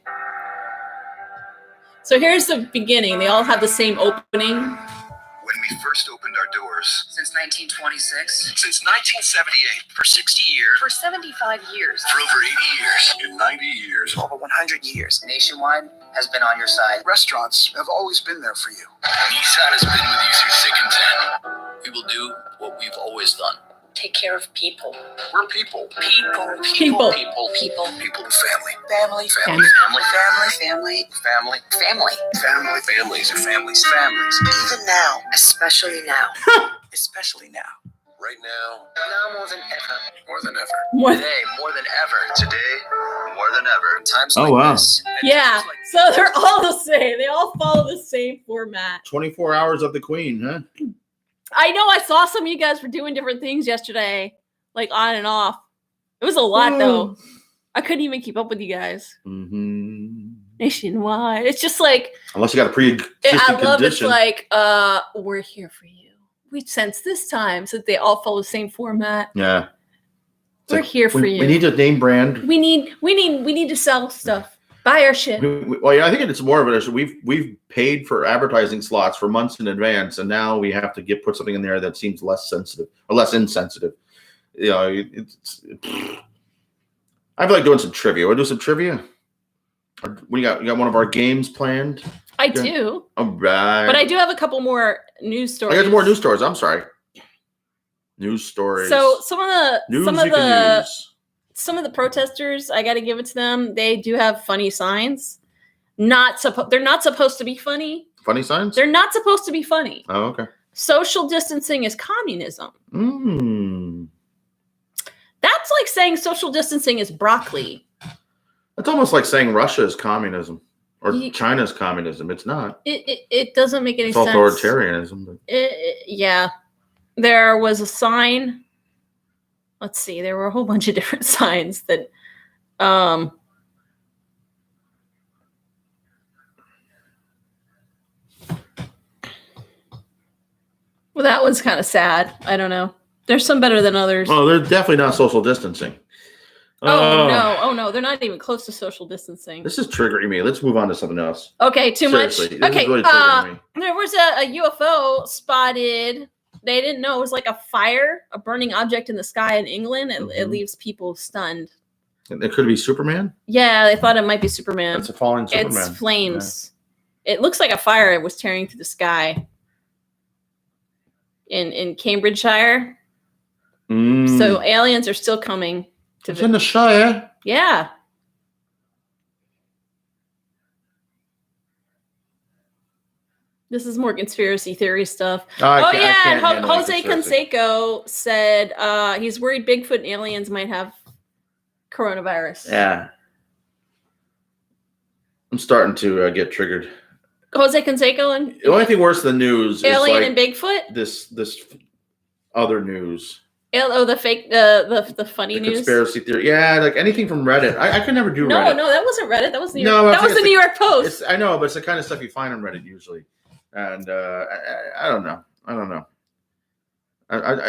So here's the beginning. They all have the same opening. When we first opened our doors. Since 1926. Since 1978. For 60 years. For 75 years. For over 80 years. In 90 years. Over 100 years. Nationwide has been on your side. Restaurants have always been there for you. Nissan has been with you through thick and thin. We will do what we've always done. Take care of people. We're people. People. People. People. People and family. Family. Family. Family. Family. Family. Family. Family. Families are families. Families. Even now. Especially now. Especially now. Right now. Now more than ever. More than ever. Today, more than ever. Today, more than ever. In times Oh, like wow. this. Yeah. So they're all the same. They all follow the same format. 24 hours of the Queen, huh? I know I saw some of you guys were doing different things yesterday, like on and off. It was a lot, though. I couldn't even keep up with you guys. Mm-hmm. Nationwide. It's just like... Unless you got a pre-existing I love condition. It's like, we're here for you. We sense this time, so that they all follow the same format. Yeah. We're here for you. We need a name brand. We need to sell stuff. Buy our shit. Well, yeah, I think it's more of it. We've paid for advertising slots for months in advance, and now we have to put something in there that seems less sensitive or less insensitive. You know, I feel like doing some trivia. Want to do some trivia? What do you got? You got one of our games planned? I do. All right. But I do have a couple more news stories. I got some more news stories. I'm sorry. News stories. So some of the protesters, I got to give it to them. They do have funny signs. They're not supposed to be funny. Funny signs? They're not supposed to be funny. Oh, okay. Social distancing is communism. That's like saying social distancing is broccoli. It's almost like saying Russia is communism or China's communism. It's not. It doesn't make any sense. It's authoritarianism. But. Yeah. There was a sign. Let's see. There were a whole bunch of different signs that well, that one's kind of sad. I don't know. There's some better than others. Oh, they're definitely not social distancing. Oh no, they're not even close to social distancing. This is triggering me. Let's move on to something else. Okay, Seriously, much. Okay, really triggering me. There was a UFO spotted. They didn't know it was like a fire, a burning object in the sky in England. It leaves people stunned. It could be Superman? Yeah, they thought it might be Superman. It's a falling Superman. It's flames. Yeah. It looks like a fire. It was tearing through the sky in Cambridgeshire. So aliens are still coming. It's in the Shire. Yeah. This is more conspiracy theory stuff. I yeah, can't and handle Jose conspiracy. Canseco said he's worried Bigfoot and aliens might have coronavirus. Yeah. I'm starting to get triggered. Jose Canseco and The only thing worse than news alien is and Bigfoot. this other news. Oh, the fake, the funny news. Conspiracy theory. Yeah, like anything from Reddit. I could never do Reddit. No, that wasn't Reddit. That was New York. No, that was the New York Post. I know, but it's the kind of stuff you find on Reddit usually. And I don't know. I don't know.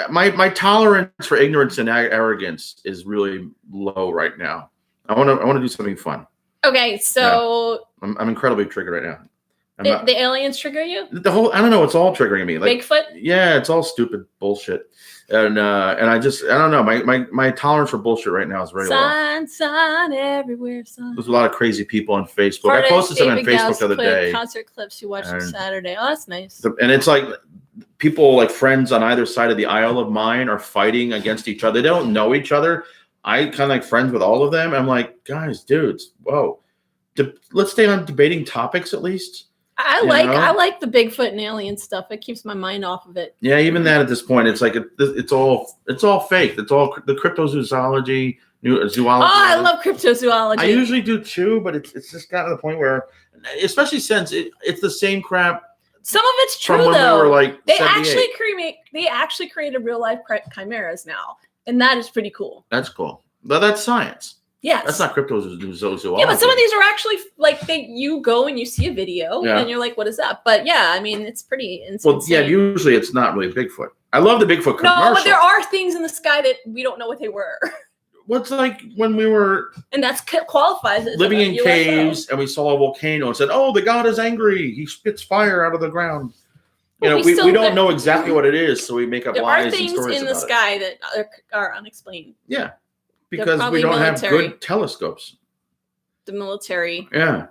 My tolerance for ignorance and arrogance is really low right now. I want to do something fun. Okay, so I'm incredibly triggered right now. The aliens trigger you? The whole, I don't know, it's all triggering me. Like Bigfoot? Yeah, it's all stupid bullshit. And I don't know. My tolerance for bullshit right now is very low. Sign everywhere. There's a lot of crazy people on Facebook. I posted something on Facebook the other day. Concert clips you watched on Saturday. Oh, that's nice. And it's like people, like friends on either side of the aisle of mine, are fighting against each other. They don't know each other. I kind of like friends with all of them. I'm like, guys, dudes, whoa. Let's stay on debating topics at least. I like the Bigfoot and alien stuff. It keeps my mind off of it. Yeah, even that at this point, it's like it's all fake. It's all the cryptozoology, zoology. Oh, I love cryptozoology. I usually do too, but it's just gotten to the point where, especially since it's the same crap. Some of it's true from when though. We were like they actually created real life chimeras now, and that is pretty cool. That's cool, but that's science. Yes. That's not cryptozoology. Yeah, but some of these are actually like you go and you see a video and you're like, what is that? But yeah, I mean, it's pretty insane. Well, yeah, usually it's not really Bigfoot. I love the Bigfoot commercial. No, but there are things in the sky that we don't know what they were. What's like when we were... And that's qualifies as living in caves and we saw a volcano and said, oh, the god is angry. He spits fire out of the ground. Well, we don't know exactly what it is, so we make up lies and stories about it. There are things in the sky that are unexplained. Yeah. Because we don't have good telescopes. The military. Yeah.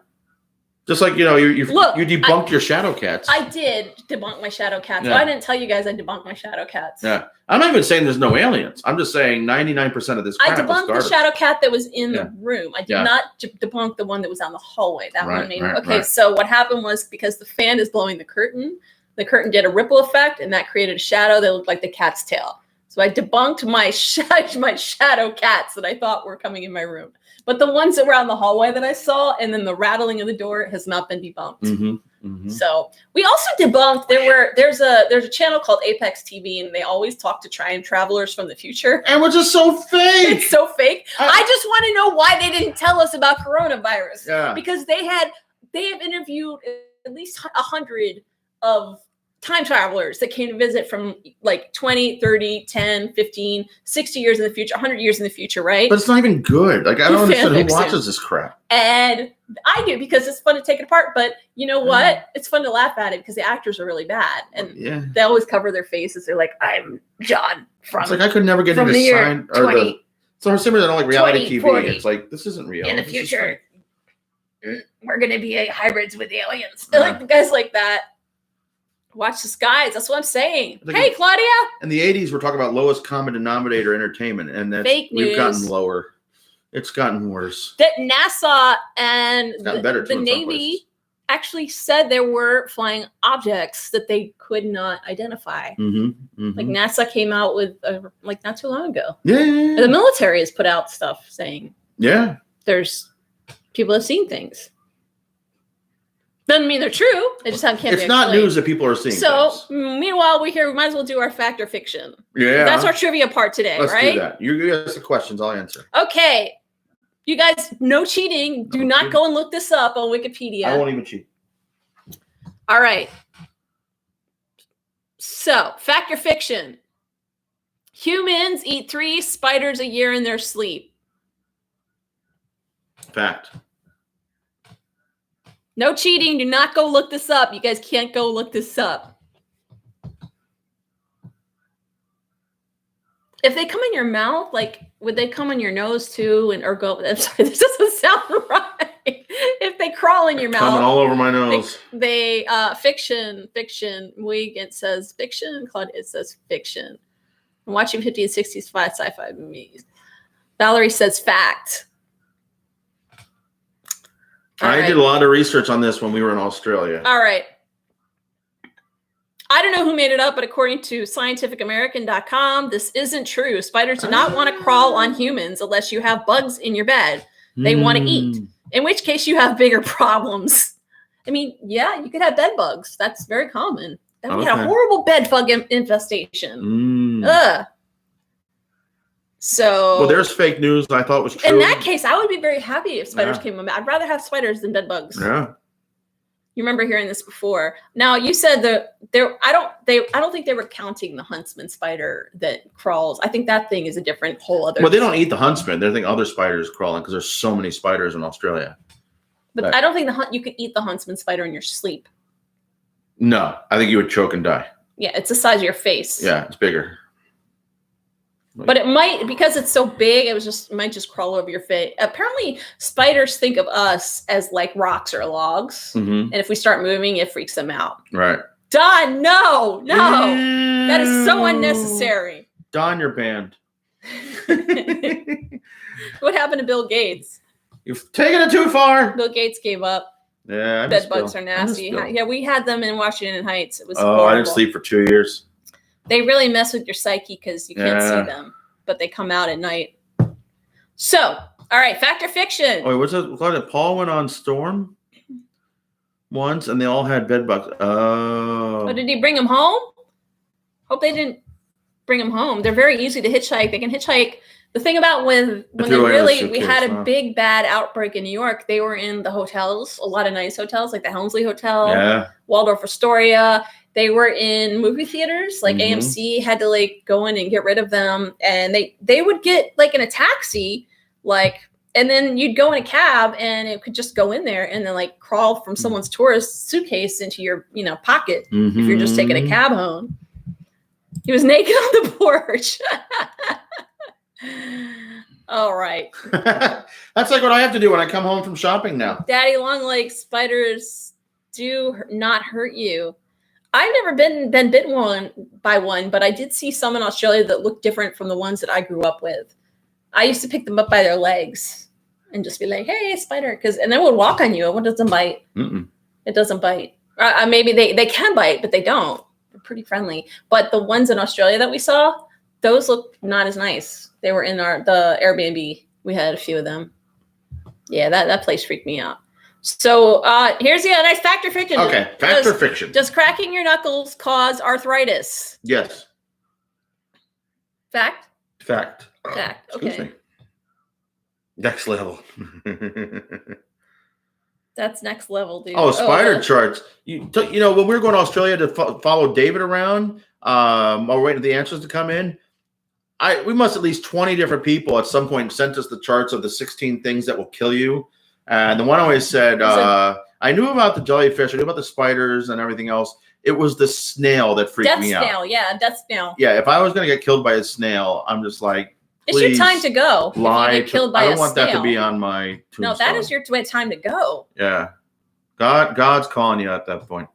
Just like, you debunked your shadow cats. I did debunk my shadow cats. Yeah. But I didn't tell you guys I debunked my shadow cats. Yeah. I'm not even saying there's no aliens. I'm just saying 99% of this crap I debunked the shadow cat that was in the room. I did not debunk the one that was on the hallway. That one made okay, so what happened was because the fan is blowing the curtain did a ripple effect, and that created a shadow that looked like the cat's tail. So I debunked my shadow cats that I thought were coming in my room. But the ones that were on the hallway that I saw, and then the rattling of the door has not been debunked. Mm-hmm, mm-hmm. So we also debunked there's a channel called Apex TV, and they always talk to time travelers from the future. And which is so fake. It's so fake. I just want to know why they didn't tell us about coronavirus. Yeah. Because they have interviewed at least 100 of time travelers that came to visit from like 20, 30, 10, 15, 60 years in the future, 100 years in the future, right? But it's not even good. Like, I don't understand who watches this crap. And I do, because it's fun to take it apart. But you know what? It's fun to laugh at it because the actors are really bad. And they always cover their faces. They're like, I'm John from... It's like I could never get into sign... So similar to like reality 20, TV. 40. It's like, this isn't real. In the future, we're going to be hybrids with aliens. They're like the guys like that. Watch the skies. That's what I'm saying. Hey, Claudia. In the 80s, we're talking about lowest common denominator entertainment, and that's we've gotten lower. It's gotten worse. That NASA and the Navy actually said there were flying objects that they could not identify. Mm-hmm, mm-hmm. Like NASA came out with like not too long ago. Yeah. The military has put out stuff saying there's people have seen things. Doesn't mean they're true. They just can't be explained. It's not news that people are seeing. So, meanwhile, we're here. We might as well do our fact or fiction. Yeah. That's our trivia part today, Let's right? do that. You ask the questions, I'll answer. Okay. You guys, no cheating. Do not go and look this up on Wikipedia. I won't even cheat. All right. So, fact or fiction? Humans eat 3 spiders a year in their sleep. Fact. No cheating. Do not go look this up. You guys can't go look this up. If they come in your mouth, like, would they come in your nose too? Or go, I'm sorry, this doesn't sound right. If they crawl in your mouth. Coming all over my nose. They fiction. Wig, it says fiction. Claudia, it says fiction. I'm watching 50s and 60s sci-fi movies. Valerie says fact. I did a lot of research on this when we were in Australia. All right. I don't know who made it up, but according to scientificamerican.com, this isn't true. Spiders do not want to crawl on humans unless you have bugs in your bed they want to eat, in which case you have bigger problems. I mean, yeah, you could have bed bugs. That's very common. And we had a horrible bed bug infestation. Ugh. So, well, there's fake news I thought was true. In that case, I would be very happy if spiders came on. I'd rather have spiders than bed bugs. Yeah. You remember hearing this before. Now, you said I don't think they were counting the huntsman spider that crawls. I think that thing is a different whole other. Well, they don't eat the huntsman. They think other spiders crawling because there's so many spiders in Australia. But I don't think you could eat the huntsman spider in your sleep. No, I think you would choke and die. Yeah, it's the size of your face. Yeah, it's bigger. But it might, because it's so big, it might just crawl over your face. Apparently, spiders think of us as like rocks or logs. And if we start moving, it freaks them out. Right. Don, no. That is so unnecessary. Don, you're banned. What happened to Bill Gates? You've taken it too far. Bill Gates gave up. Yeah, bed bugs are nasty. Yeah, we had them in Washington Heights. It was horrible. I didn't sleep for 2 years. They really mess with your psyche because you can't see them, but they come out at night. So, all right, fact or fiction? Oh, what's it? Paul went on storm once, and they all had bed bugs. Oh, Did he bring them home? Hope they didn't bring them home. They're very easy to hitchhike. They can hitchhike. The thing about we had a big bad outbreak in New York. They were in the hotels, a lot of nice hotels, like the Helmsley Hotel, Waldorf Astoria. They were in movie theaters, like AMC had to like go in and get rid of them. And they would get like in a taxi, and then you'd go in a cab and it could just go in there and then like crawl from someone's tourist suitcase into your, pocket if you're just taking a cab home. He was naked on the porch. All right. That's like what I have to do when I come home from shopping now. Daddy long legs spiders do not hurt you. I've never been bitten by one, but I did see some in Australia that looked different from the ones that I grew up with. I used to pick them up by their legs and just be like, "Hey, spider," and they would walk on you. It doesn't bite. It doesn't bite. Maybe they can bite, but they don't. They're pretty friendly. But the ones in Australia that we saw, those look not as nice. They were in the Airbnb. We had a few of them. Yeah, that place freaked me out. So here's the nice fact or fiction. Okay, fact or fiction. Does cracking your knuckles cause arthritis? Yes. Fact? Fact. Okay. Me. Next level. That's next level, dude. Oh, spider charts. You know, when we were going to Australia to follow David around, while we're waiting for the answers to come in, we must at least 20 different people at some point sent us the charts of the 16 things that will kill you. And the one always said, I knew about the jellyfish, I knew about the spiders and everything else. It was the snail that freaked me out. Death snail. Yeah, if I was going to get killed by a snail, I'm just like, it's your time to go. Lie. If you get killed by I don't want that to be on my tombstone. No, that is your time to go. Yeah. God's calling you at that point.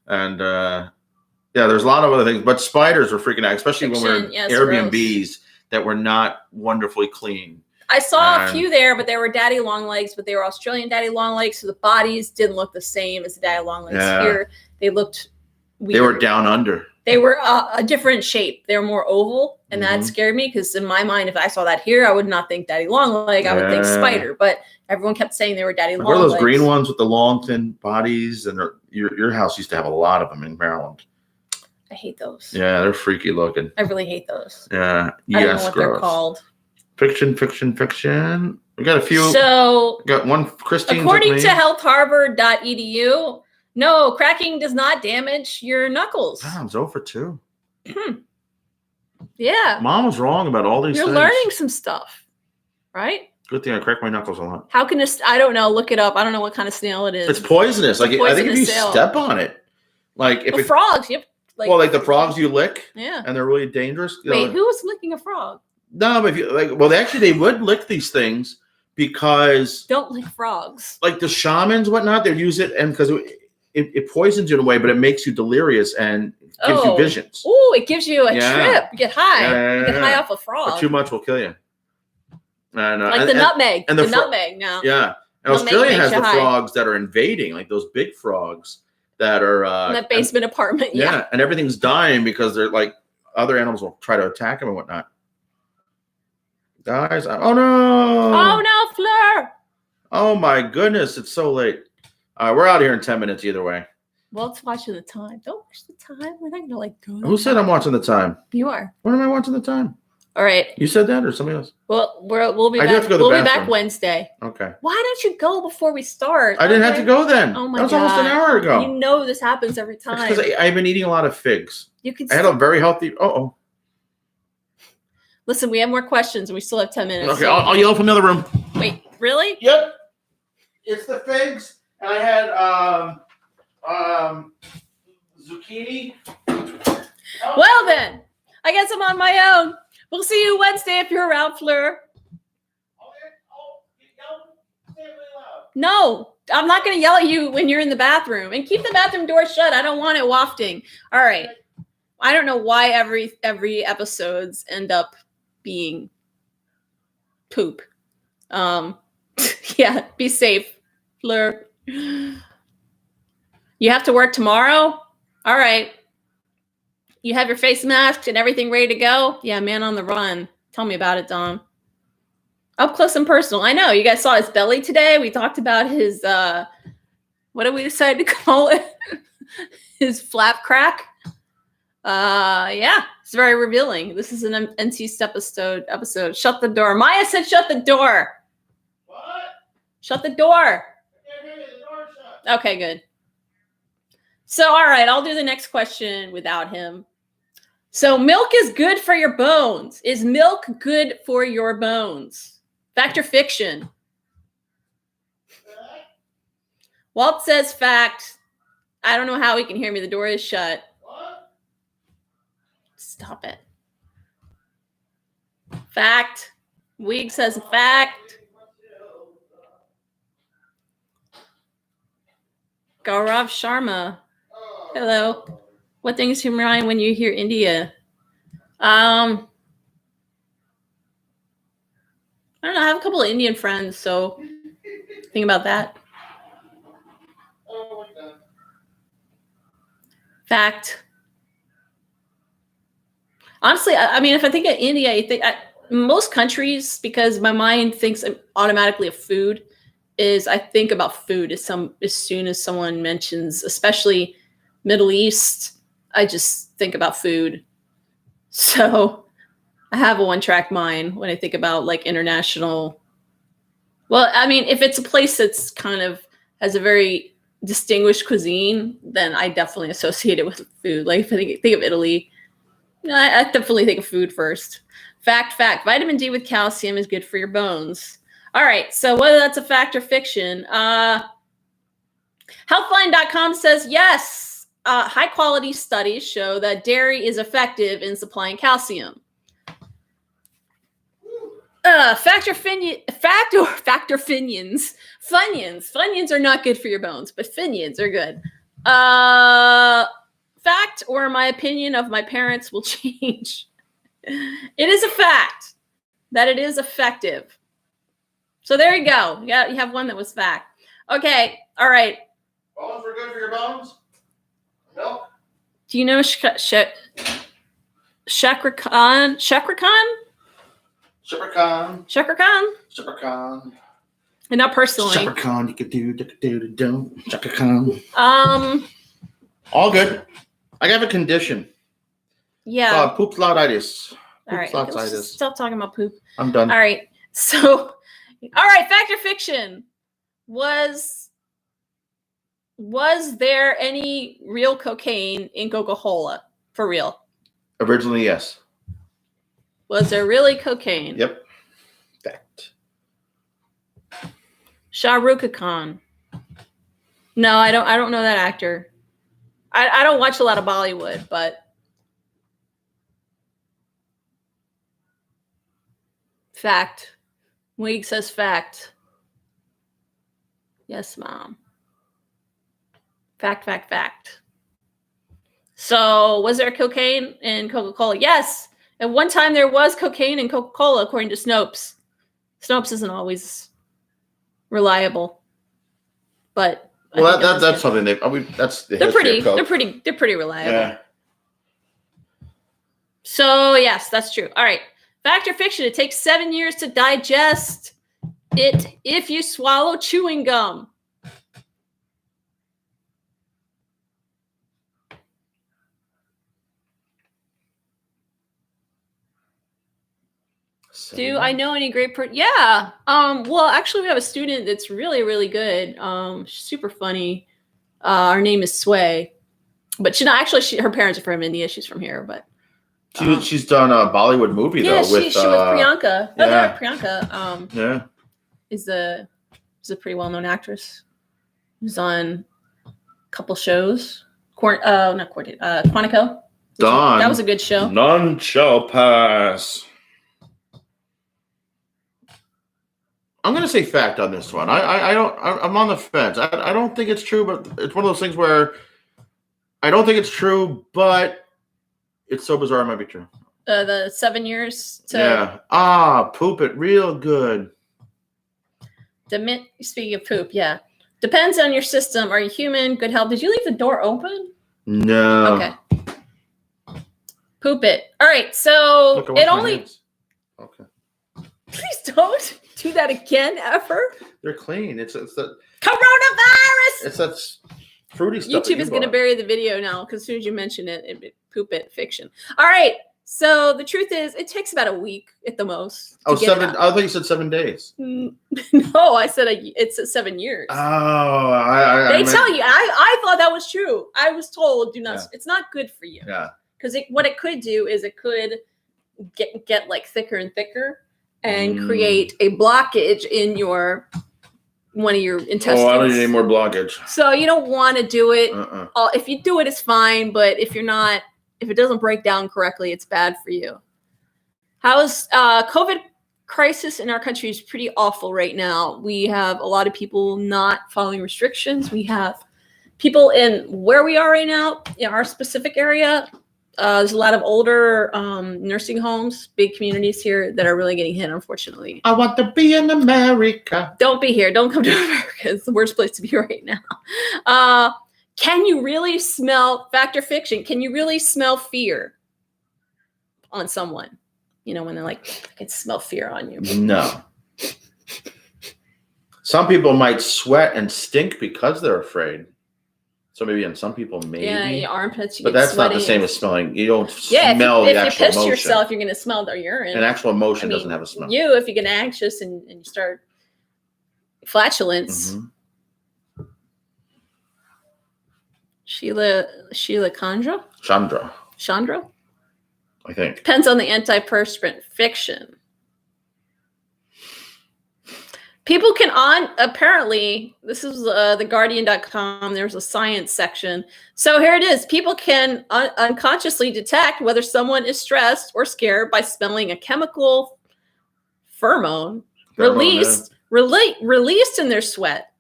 And there's a lot of other things, but spiders were freaking out, especially when we're in Airbnbs that were not wonderfully clean. I saw a few there, but they were daddy long legs, but they were Australian daddy long legs, so the bodies didn't look the same as the daddy long legs here. They looked weird. They were down under. They were a different shape. They were more oval, and that scared me because in my mind, if I saw that here, I would not think daddy long leg. I would think spider, but everyone kept saying they were daddy long legs. What are those green ones with the long, thin bodies? And your house used to have a lot of them in Maryland. I hate those. Yeah, they're freaky looking. I really hate those. Yeah. I don't know what they're called. Fiction. We got a few. So, got one, Christine. According to healthharvard.edu, no, cracking does not damage your knuckles. Wow, I'm 0 for 2. Yeah. Mom was wrong about all these things. You're learning some stuff, right? Good thing I crack my knuckles a lot. How can I don't know. Look it up. I don't know what kind of snail it is. It's poisonous. I think if you step on it, like if frogs, like the frogs you lick, yeah, and they're really dangerous. Wait, who was licking a frog? No, but if you they would lick these things because don't lick frogs. Like the shamans, whatnot, they'd use it, and because it poisons you in a way, but it makes you delirious and gives you visions. Oh, it gives you a trip. You get high. You get high off a frog. But too much will kill you. And, like the nutmeg. The nutmeg now. Yeah. And Australia has the frogs that are invading, like those big frogs. that are in that basement apartment. Yeah. And everything's dying because they're like other animals will try to attack them and whatnot. Guys, oh no! Oh no, Fleur! Oh my goodness, it's so late. We're out of here in 10 minutes either way. Walt's watching the time. Don't watch the time. We're not gonna like go. Who said I'm watching the time? You are. When am I watching the time? All right. You said that or somebody else? Well, we'll be I do back. have to go to the We'll be bathroom. back Wednesday. Okay. Why don't you go before we start? I didn't have to go then. Oh my That was God. almost an hour ago. You know this happens every time. Because I've been eating a lot of figs. You can. I had a very healthy. Listen, we have more questions and we still have 10 minutes. Okay, I'll yell from the other room. Wait, really? Yep. It's the figs, and I had zucchini. Well then, I guess I'm on my own. We'll see you Wednesday if you're around, Fleur. No, I'm not going to yell at you when you're in the bathroom. And keep the bathroom door shut. I don't want it wafting. All right. I don't know why every episodes end up being poop. Yeah, be safe, Fleur. You have to work tomorrow? All right. You have your face mask and everything ready to go? Yeah, man on the run. Tell me about it, Dom. Up close and personal. I know. You guys saw his belly today. We talked about his, what did we decide to call it? His flap crack. Yeah, it's very revealing. This is an NC episode. Shut the door. Maya said shut the door. What? Shut the door. I can't hear you. The door's shut. Okay, good. So, all right, I'll do the next question without him. So, milk is good for your bones. Is milk good for your bones? Fact or fiction? Walt says fact. I don't know how he can hear me. The door is shut. What? Stop it. Fact. Weeg says fact. Gaurav Sharma. Hello. What things come to mind when you hear India? I don't know. I have a couple of Indian friends, so think about that. Oh my God. Fact. Honestly, I mean, if I think of India, I think most countries, because my mind thinks automatically of food, I think about food as soon as someone mentions, especially Middle East, I just think about food. So I have a one-track mind when I think about like international. Well, I mean, if it's a place that's kind of has a very distinguished cuisine, then I definitely associate it with food. Like if I think of Italy, I definitely think of food first. Fact. Vitamin D with calcium is good for your bones. All right. So whether that's a fact or fiction, Healthline.com says yes. High quality studies show that dairy is effective in supplying calcium. Fact or Finions? Funyuns are not good for your bones, but Finions are good. Fact or my opinion of my parents will change. It is a fact that it is effective. So there you go. Yeah, you have one that was fact. Okay. All right. Bones were good for your bones? Milk? Do you know Shakra Khan? And not personally. Shakra Khan, you could do. Shakra Khan. All good. I have a condition. Yeah. Poop slottitis. All right. Let's just stop talking about poop. I'm done. All right. So, all right. Fact or fiction? Was there any real cocaine in Coca-Cola? For real? Originally, yes. Was there really cocaine? Yep. Fact. Shah Rukh Khan. No, I don't know that actor. I don't watch a lot of Bollywood, but fact. Weeg says fact. Yes, Mom. Fact. So, was there cocaine in Coca-Cola? Yes. At one time, there was cocaine in Coca-Cola, according to Snopes. Snopes isn't always reliable. But Well, that's something that's the they're history pretty. of Coke. They're pretty reliable. Yeah. So yes, that's true. All right, fact or fiction? It takes 7 years to digest it if you swallow chewing gum. Do I know any great yeah. Well, actually we have a student that's really, really good. Super funny. Her name is Sway. But her parents are from India. She's from here, but she's done a Bollywood movie though. She with Priyanka. Yeah. Priyanka is a pretty well-known actress. Who's on a couple shows. Not Quantico. That was a good show. None shall pass. I'm gonna say fact on this one. I'm on the fence. I don't think it's true, but it's one of those things where I don't think it's true, but it's so bizarre it might be true. The 7 years to poop it real good. Speaking of poop, yeah. Depends on your system. Are you human? Good health. Did you leave the door open? No. Okay. Poop it. All right. So it only. Okay. Please don't do that again ever. They're clean. It's the coronavirus. It's that fruity stuff. YouTube is going to bury the video now because as soon as you mention it, poop it fiction. All right. So the truth is, it takes about a week at the most. Oh, 7. I thought you said 7 days. No, I said it's 7 years. Oh, they tell you. I thought that was true. I was told do not. Yeah. It's not good for you. Yeah. Because what it could do is it could get like thicker and thicker and create a blockage in one of your intestines. Oh, I don't need any more blockage. So you don't want to do it. If you do it, it's fine. But if it doesn't break down correctly, it's bad for you. How's COVID crisis in our country is pretty awful right now. We have a lot of people not following restrictions. We have people in where we are right now, in our specific area. There's a lot of older nursing homes, big communities here that are really getting hit, unfortunately. I want to be in America. Don't be here. Don't come to America. It's the worst place to be right now. Can you really smell, fact or fiction, can you really smell fear on someone? You know, when they're like, I can smell fear on you. No. Some people might sweat and stink because they're afraid. So maybe in some people, maybe. Yeah, your armpits. But that's not the same as smelling. You don't smell the actual emotion. If you piss yourself, you're going to smell the urine. An actual emotion doesn't have a smell. If you get anxious and you start flatulence. Mm-hmm. Sheila Chandra? I think. Depends on the antiperspirant fiction. People can apparently, this is theguardian.com, there's a science section. So here it is. People can unconsciously detect whether someone is stressed or scared by smelling a chemical pheromone released in their sweat,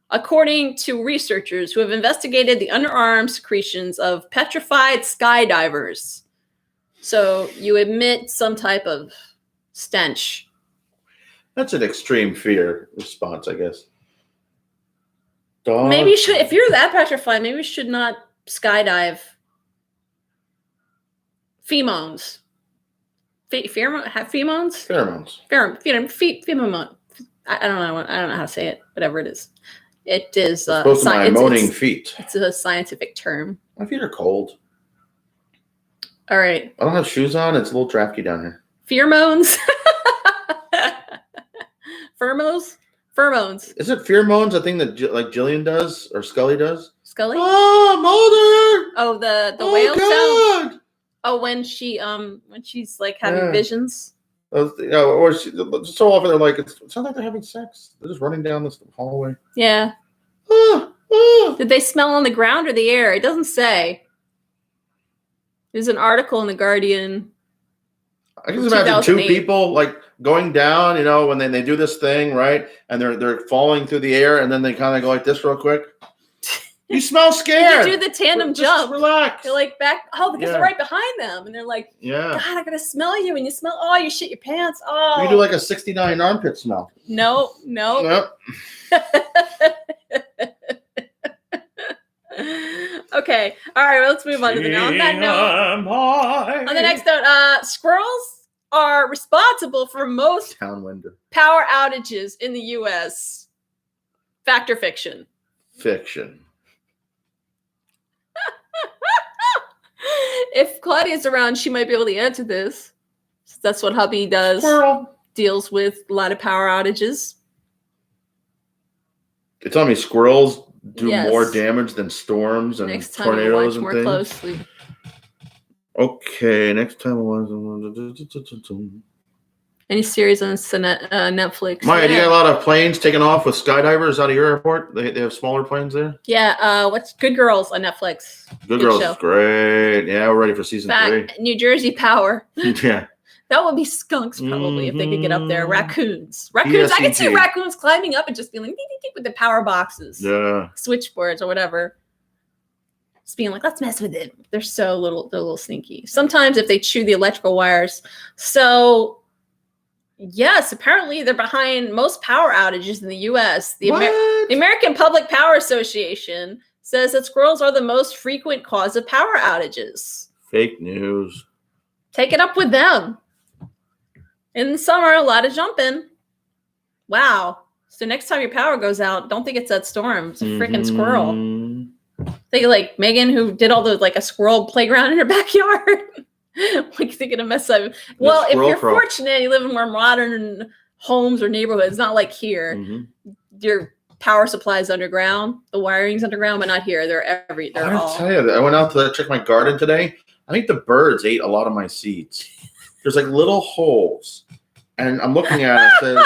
according to researchers who have investigated the underarm secretions of petrified skydivers. So you emit some type of stench. That's an extreme fear response, I guess. Maybe you should, if you're that petrified, maybe you should not skydive. Pheromones. Pheromones? Pheromone. I don't know how to say it. Whatever it is. It is supposed to my moaning feet. It's a scientific term. My feet are cold. All right. I don't have shoes on. It's a little drafty down here. Pheromones. Pheromones. Is it pheromones? A thing that like Jillian does or Scully does? Scully? Oh, Mulder! Oh, the whale sound. Oh, when she's like having visions. Or so often they're like, it sounds like they're having sex. They're just running down this hallway. Yeah. Did they smell on the ground or the air? It doesn't say. There's an article in The Guardian. I can imagine two people like going down, you know, when they do this thing, right? And they're falling through the air, and then they kind of go like this real quick. You smell scared. They do the tandem jump. Relax. They're like back. Oh, because they're right behind them, and they're like, "Yeah, God, I gotta smell you." And you smell. Oh, you shit your pants. Oh, you do like a 69 armpit smell. No. Okay. All right. Well, let's move on to the note. On that note, on the next note, squirrels are responsible for most Downwinder. power outages in the U.S. Fact or fiction? Fiction. If Claudia's around, she might be able to answer this. That's what hubby does. Squirrel. Deals with a lot of power outages. You're telling me squirrels do Yes. more damage than storms and Next time you tornadoes watch and more things? closely. Okay, next time I was. Any series on Netflix? Maya, do you got a lot of planes taking off with skydivers out of your airport? They have smaller planes there? Yeah, what's Good Girls on Netflix? Good Girls show. is great. Yeah, we're ready for season 3. New Jersey Power. Yeah. That would be skunks probably if they could get up there. Raccoons. I could see PSEG. raccoons climbing up and just being like, ding, ding, ding, with the power boxes, Yeah. switchboards or whatever. Just being like, let's mess with it. They're so little, they're a little sneaky. Sometimes if they chew the electrical wires. So yes, apparently they're behind most power outages in the U.S. The American Public Power Association says that squirrels are the most frequent cause of power outages. Fake news. Take it up with them. In the summer, a lot of jumping. Wow. So next time your power goes out, don't think it's that storm. It's a freaking squirrel. Think of like Megan, who did all the like a squirrel playground in her backyard. Like thinking of mess up. Well, if you're fortunate, you live in more modern homes or neighborhoods, not like here. Your power supply is underground, the wiring's underground, but not here. They're all. Tell you, I went out to check my garden today. I think the birds ate a lot of my seeds. There's like little holes, and I'm looking at it. Says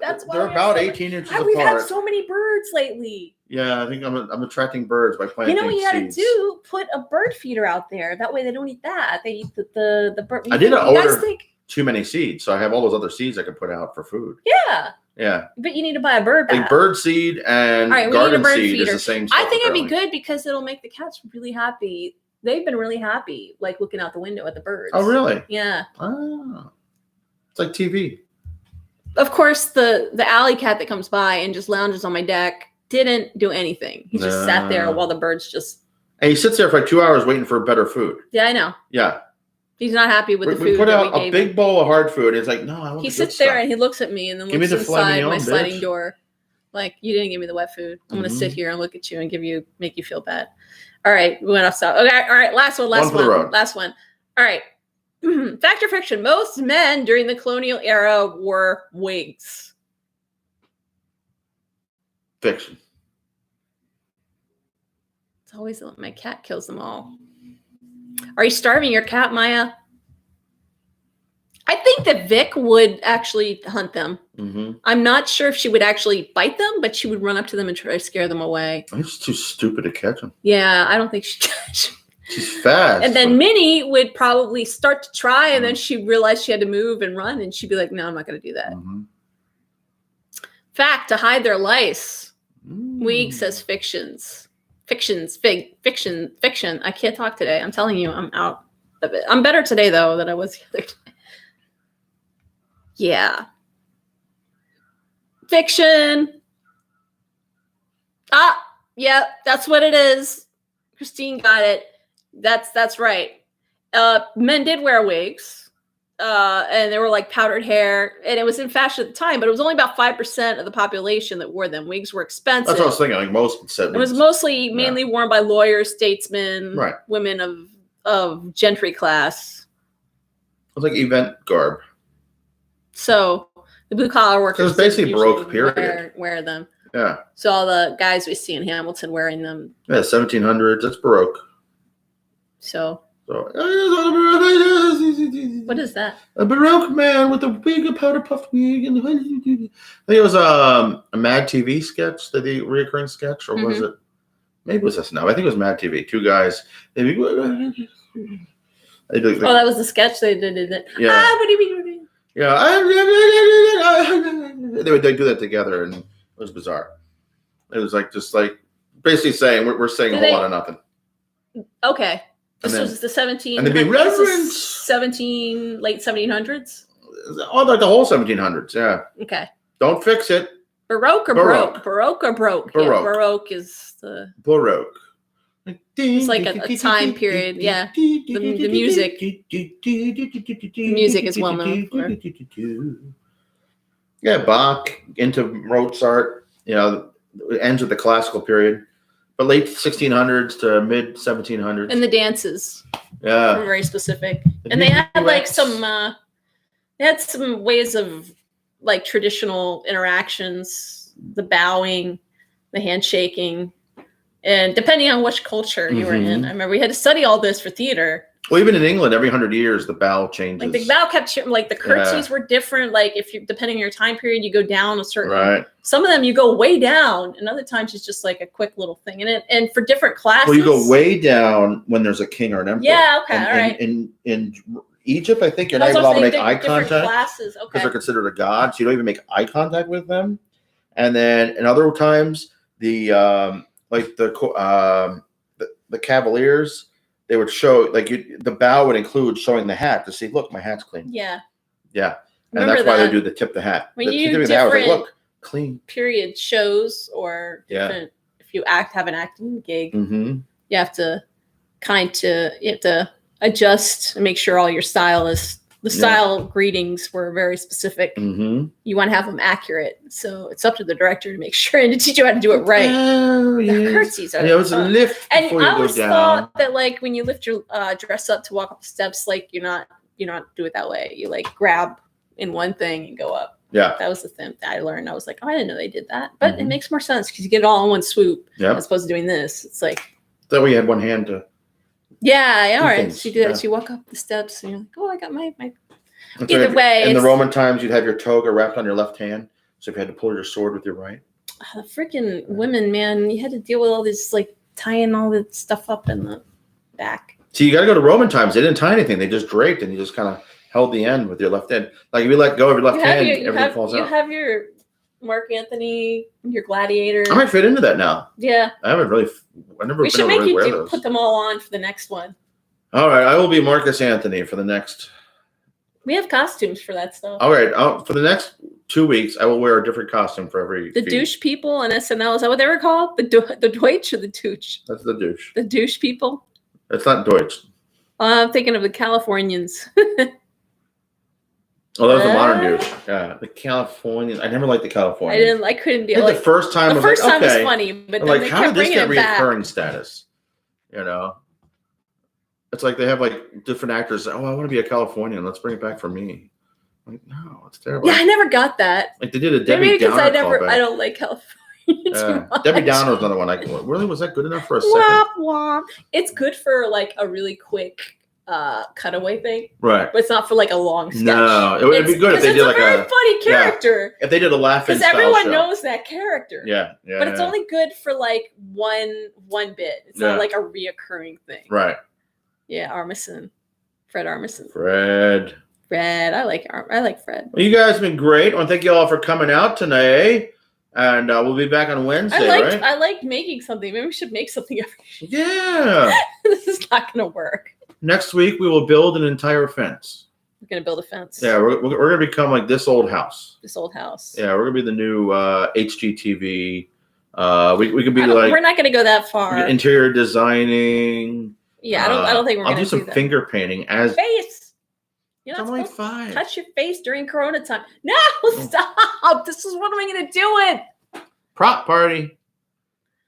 That's why they're about 18 inches apart. We've had so many birds lately. Yeah, I think I'm attracting birds by planting seeds. You know what you got to do? Put a bird feeder out there. That way they don't eat that. They eat the bird. I didn't order too many seeds, so I have all those other seeds I can put out for food. Yeah. Yeah. But you need to buy a bird bag. Like bird seed and garden seed is the same stuff. I think it'd be good because it'll make the cats really happy. They've been really happy, like looking out the window at the birds. Oh, really? Yeah. Oh. It's like TV. Of course, the alley cat that comes by and just lounges on my deck didn't do anything. He just sat there while the birds just... And he sits there for like 2 hours waiting for better food. Yeah, I know. Yeah. He's not happy with the food. We put out a big bowl of hard food. And it's like, no, I want He sits there and he looks at me and then looks inside my sliding bitch. Door. Like, you didn't give me the wet food. I'm going to sit here and look at you and make you feel bad. All right, we went off stop. Okay, all right, last one. Last one. All right. Fact or fiction? Most men during the colonial era wore wigs. Fiction. It's always my cat kills them all. Are you starving your cat, Maya? I think that Vic would actually hunt them. I'm not sure if she would actually bite them, but she would run up to them and try to scare them away. She's too stupid to catch them. Yeah, I don't think she. She's fast. And then Minnie would probably start to try, and then she realized she had to move and run, and she'd be like, "No, I'm not going to do that." Fact: to hide their lice. Week says fiction. I can't talk today. I'm telling you, I'm out of it. I'm better today though than I was the other day. Yeah. Fiction. Yeah, that's what it is. Christine got it. That's right. Men did wear wigs. And they were like powdered hair, and it was in fashion at the time, but it was only about 5% of the population that wore them. Wigs were expensive. That's what I was thinking. Like most said, it was mainly worn by lawyers, statesmen, women of gentry class. It was like event garb. So the blue collar workers. It was basically Baroque period. Wear them. Yeah. So all the guys we see in Hamilton wearing them. Yeah, 1700s. That's Baroque. So. What is that? A Baroque man with a big powder puffed wig. And I think it was a Mad TV sketch, the reoccurring sketch, or was it? Maybe it was SNL. I think it was Mad TV. Two guys. That was the sketch they did it. Yeah. What do you mean? Yeah. They do that together, and it was bizarre. It was like basically saying we're saying a whole lot of nothing. Okay. This was the 17. And they'd be reference 17 late 1700s. Oh, like the whole 1700s. Yeah. Okay. Don't fix it. Baroque or broke? Baroque or broke? Baroque. Yeah, Baroque is the Baroque. It's like a time period. Yeah, the music. The music is well known for. Yeah, Bach into Mozart. You know, it ends with the classical period, but late 1600s to mid 1700s. And the dances Yeah, were very specific, and they had like some. They had some ways of like traditional interactions, the bowing, the handshaking. And depending on which culture you were in, I remember we had to study all this for theater. Well, even in England, every 100 years, the bow changes. Like the bow kept, like the curtsies were different. Like if you, depending on your time period, you go down a certain. Right. Some of them you go way down, and other times it's just like a quick little thing. And for different classes. Well, you go way down when there's a king or an emperor. Yeah. Okay. All right. In Egypt, I think you're not allowed to make eye contact classes. Okay. because they're considered a god, so you don't even make eye contact with them. And then in other times, the cavaliers, they would show the bow would include showing the hat to see, look, my hat's clean. Yeah. Yeah. And that's why they do the tip the hat. When the you tip do the hat was different like, look, clean. Period shows or different, if you have an acting gig, you have to adjust and make sure all your style is the style greetings were very specific. You want to have them accurate, so it's up to the director to make sure and to teach you how to do it right. The curtsies are it was a lift and before you I go always down. thought that like when you lift your dress up to walk up the steps, like you not do it that way. You like grab in one thing and go up. Yeah, that was the thing that I learned. I was like, oh, I didn't know they did that, but it makes more sense because you get it all in one swoop as opposed to doing this. It's like that way you had one hand to. Yeah, all right. So you do that. You walk up the steps and you're like, oh, I got my. That's Either right. way. In the Roman times, you'd have your toga wrapped on your left hand. So if you had to pull your sword with your right. The freaking women, man, you had to deal with all this, like tying all this stuff up in the back. See, you got to go to Roman times. They didn't tie anything. They just draped and you just kind of held the end with your left hand. Like if you let go of your left hand, everything falls out. You have your Mark Antony, your Gladiator. I might fit into that now. Yeah. I never we should make you put them all on for the next one. All right. I will be Marcus Antony for the next. We have costumes for that stuff. All right. For the next 2 weeks, I will wear a different costume for every. The douche people on SNL, is that what they were called? The Deutsch or the Tooch? That's the douche. The douche people? It's not Deutsch. I'm thinking of the Californians. Oh, that was the modern douche. Yeah, the Californian. I never liked the Californian. I couldn't deal. The first time. The first time was funny, but then they how kept did this bringing get it back. reoccurring status? You know, it's like they have like different actors. Oh, I want to be a Californian. Let's bring it back for me. Like, no, it's terrible. Yeah, I never got that. Like they did a Debbie Downer callback. I don't like California. Debbie Downer was another one. Really, was that good enough for a second? Womp womp. It's good for like a really quick cutaway thing, right? But it's not for like a long sketch. No, it would be good if they did like a very funny character. Yeah, if they did a laughing because everyone knows that character. Yeah. But it's only good for like one bit. It's not like a reoccurring thing. Right. Yeah, Fred Armisen. Fred, I like Fred. Well, you guys have been great. I want to thank you all for coming out today. And we'll be back on Wednesday, right? I like making something. Maybe we should make something every day. Yeah. This is not going to work. Next week, we will build an entire fence. We're going to build a fence. Yeah, we're going to become like this old house. This old house. Yeah, we're going to be the new HGTV. We could be like... We're not going to go that far. Interior designing. Yeah, I don't think we're going to do that. I'll do some finger painting as... Face! You're not only supposed 5. to touch your face during Corona time. No, stop! This is what am I going to do it? Prop party.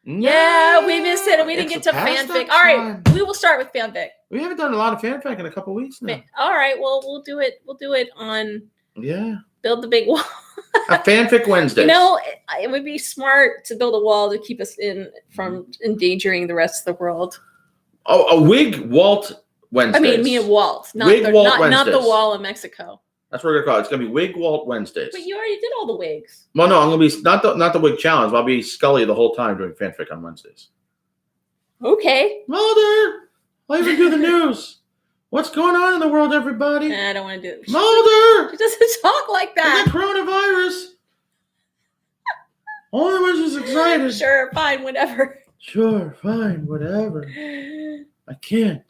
Yeah, we missed it. We didn't get to fanfic. All right, we will start with fanfic. We haven't done a lot of fanfic in a couple weeks now. All right, well, we'll do it. We'll do it on. Yeah. Build the big wall. A fanfic Wednesday. You know, it would be smart to build a wall to keep us from endangering the rest of the world. Oh, a wig Walt Wednesdays. I mean, me and Walt, not the wall in Mexico. That's what we're gonna call it. It's gonna be Wig Walt Wednesdays. But you already did all the wigs. Well, no, I'm gonna be not the wig challenge. I'll be Scully the whole time doing fanfic on Wednesdays. Okay. Mulder, I'll even do the news. What's going on in the world, everybody? I don't want to do it. Mulder, she doesn't talk like that. The coronavirus. Only when she's excited. Sure, fine, whatever. Sure, fine, whatever. I can't.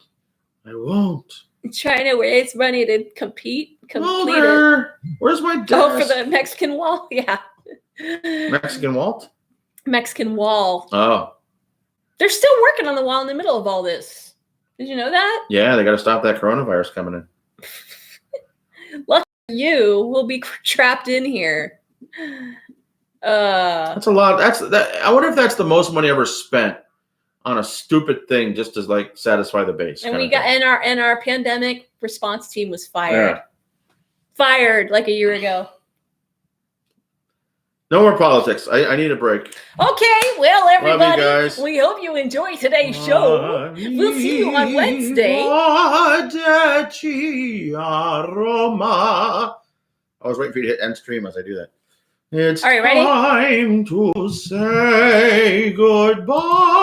I won't. Trying to raise money to complete Mulder, where's my desk? Oh, for the Mexican wall? Yeah. Mexican Walt? Mexican wall. Oh. They're still working on the wall in the middle of all this. Did you know that? Yeah, they got to stop that coronavirus coming in. Lucky you will be trapped in here. That's a lot. I wonder if that's the most money ever spent on a stupid thing just to like satisfy the base. And our pandemic response team was fired. Yeah. Fired like a year ago. No more politics. I need a break. Okay, well, everybody, Love you guys. we hope you enjoyed today's show. We'll see you on Wednesday. I was waiting for you to hit end stream as I do that. It's All right, ready? time to say goodbye.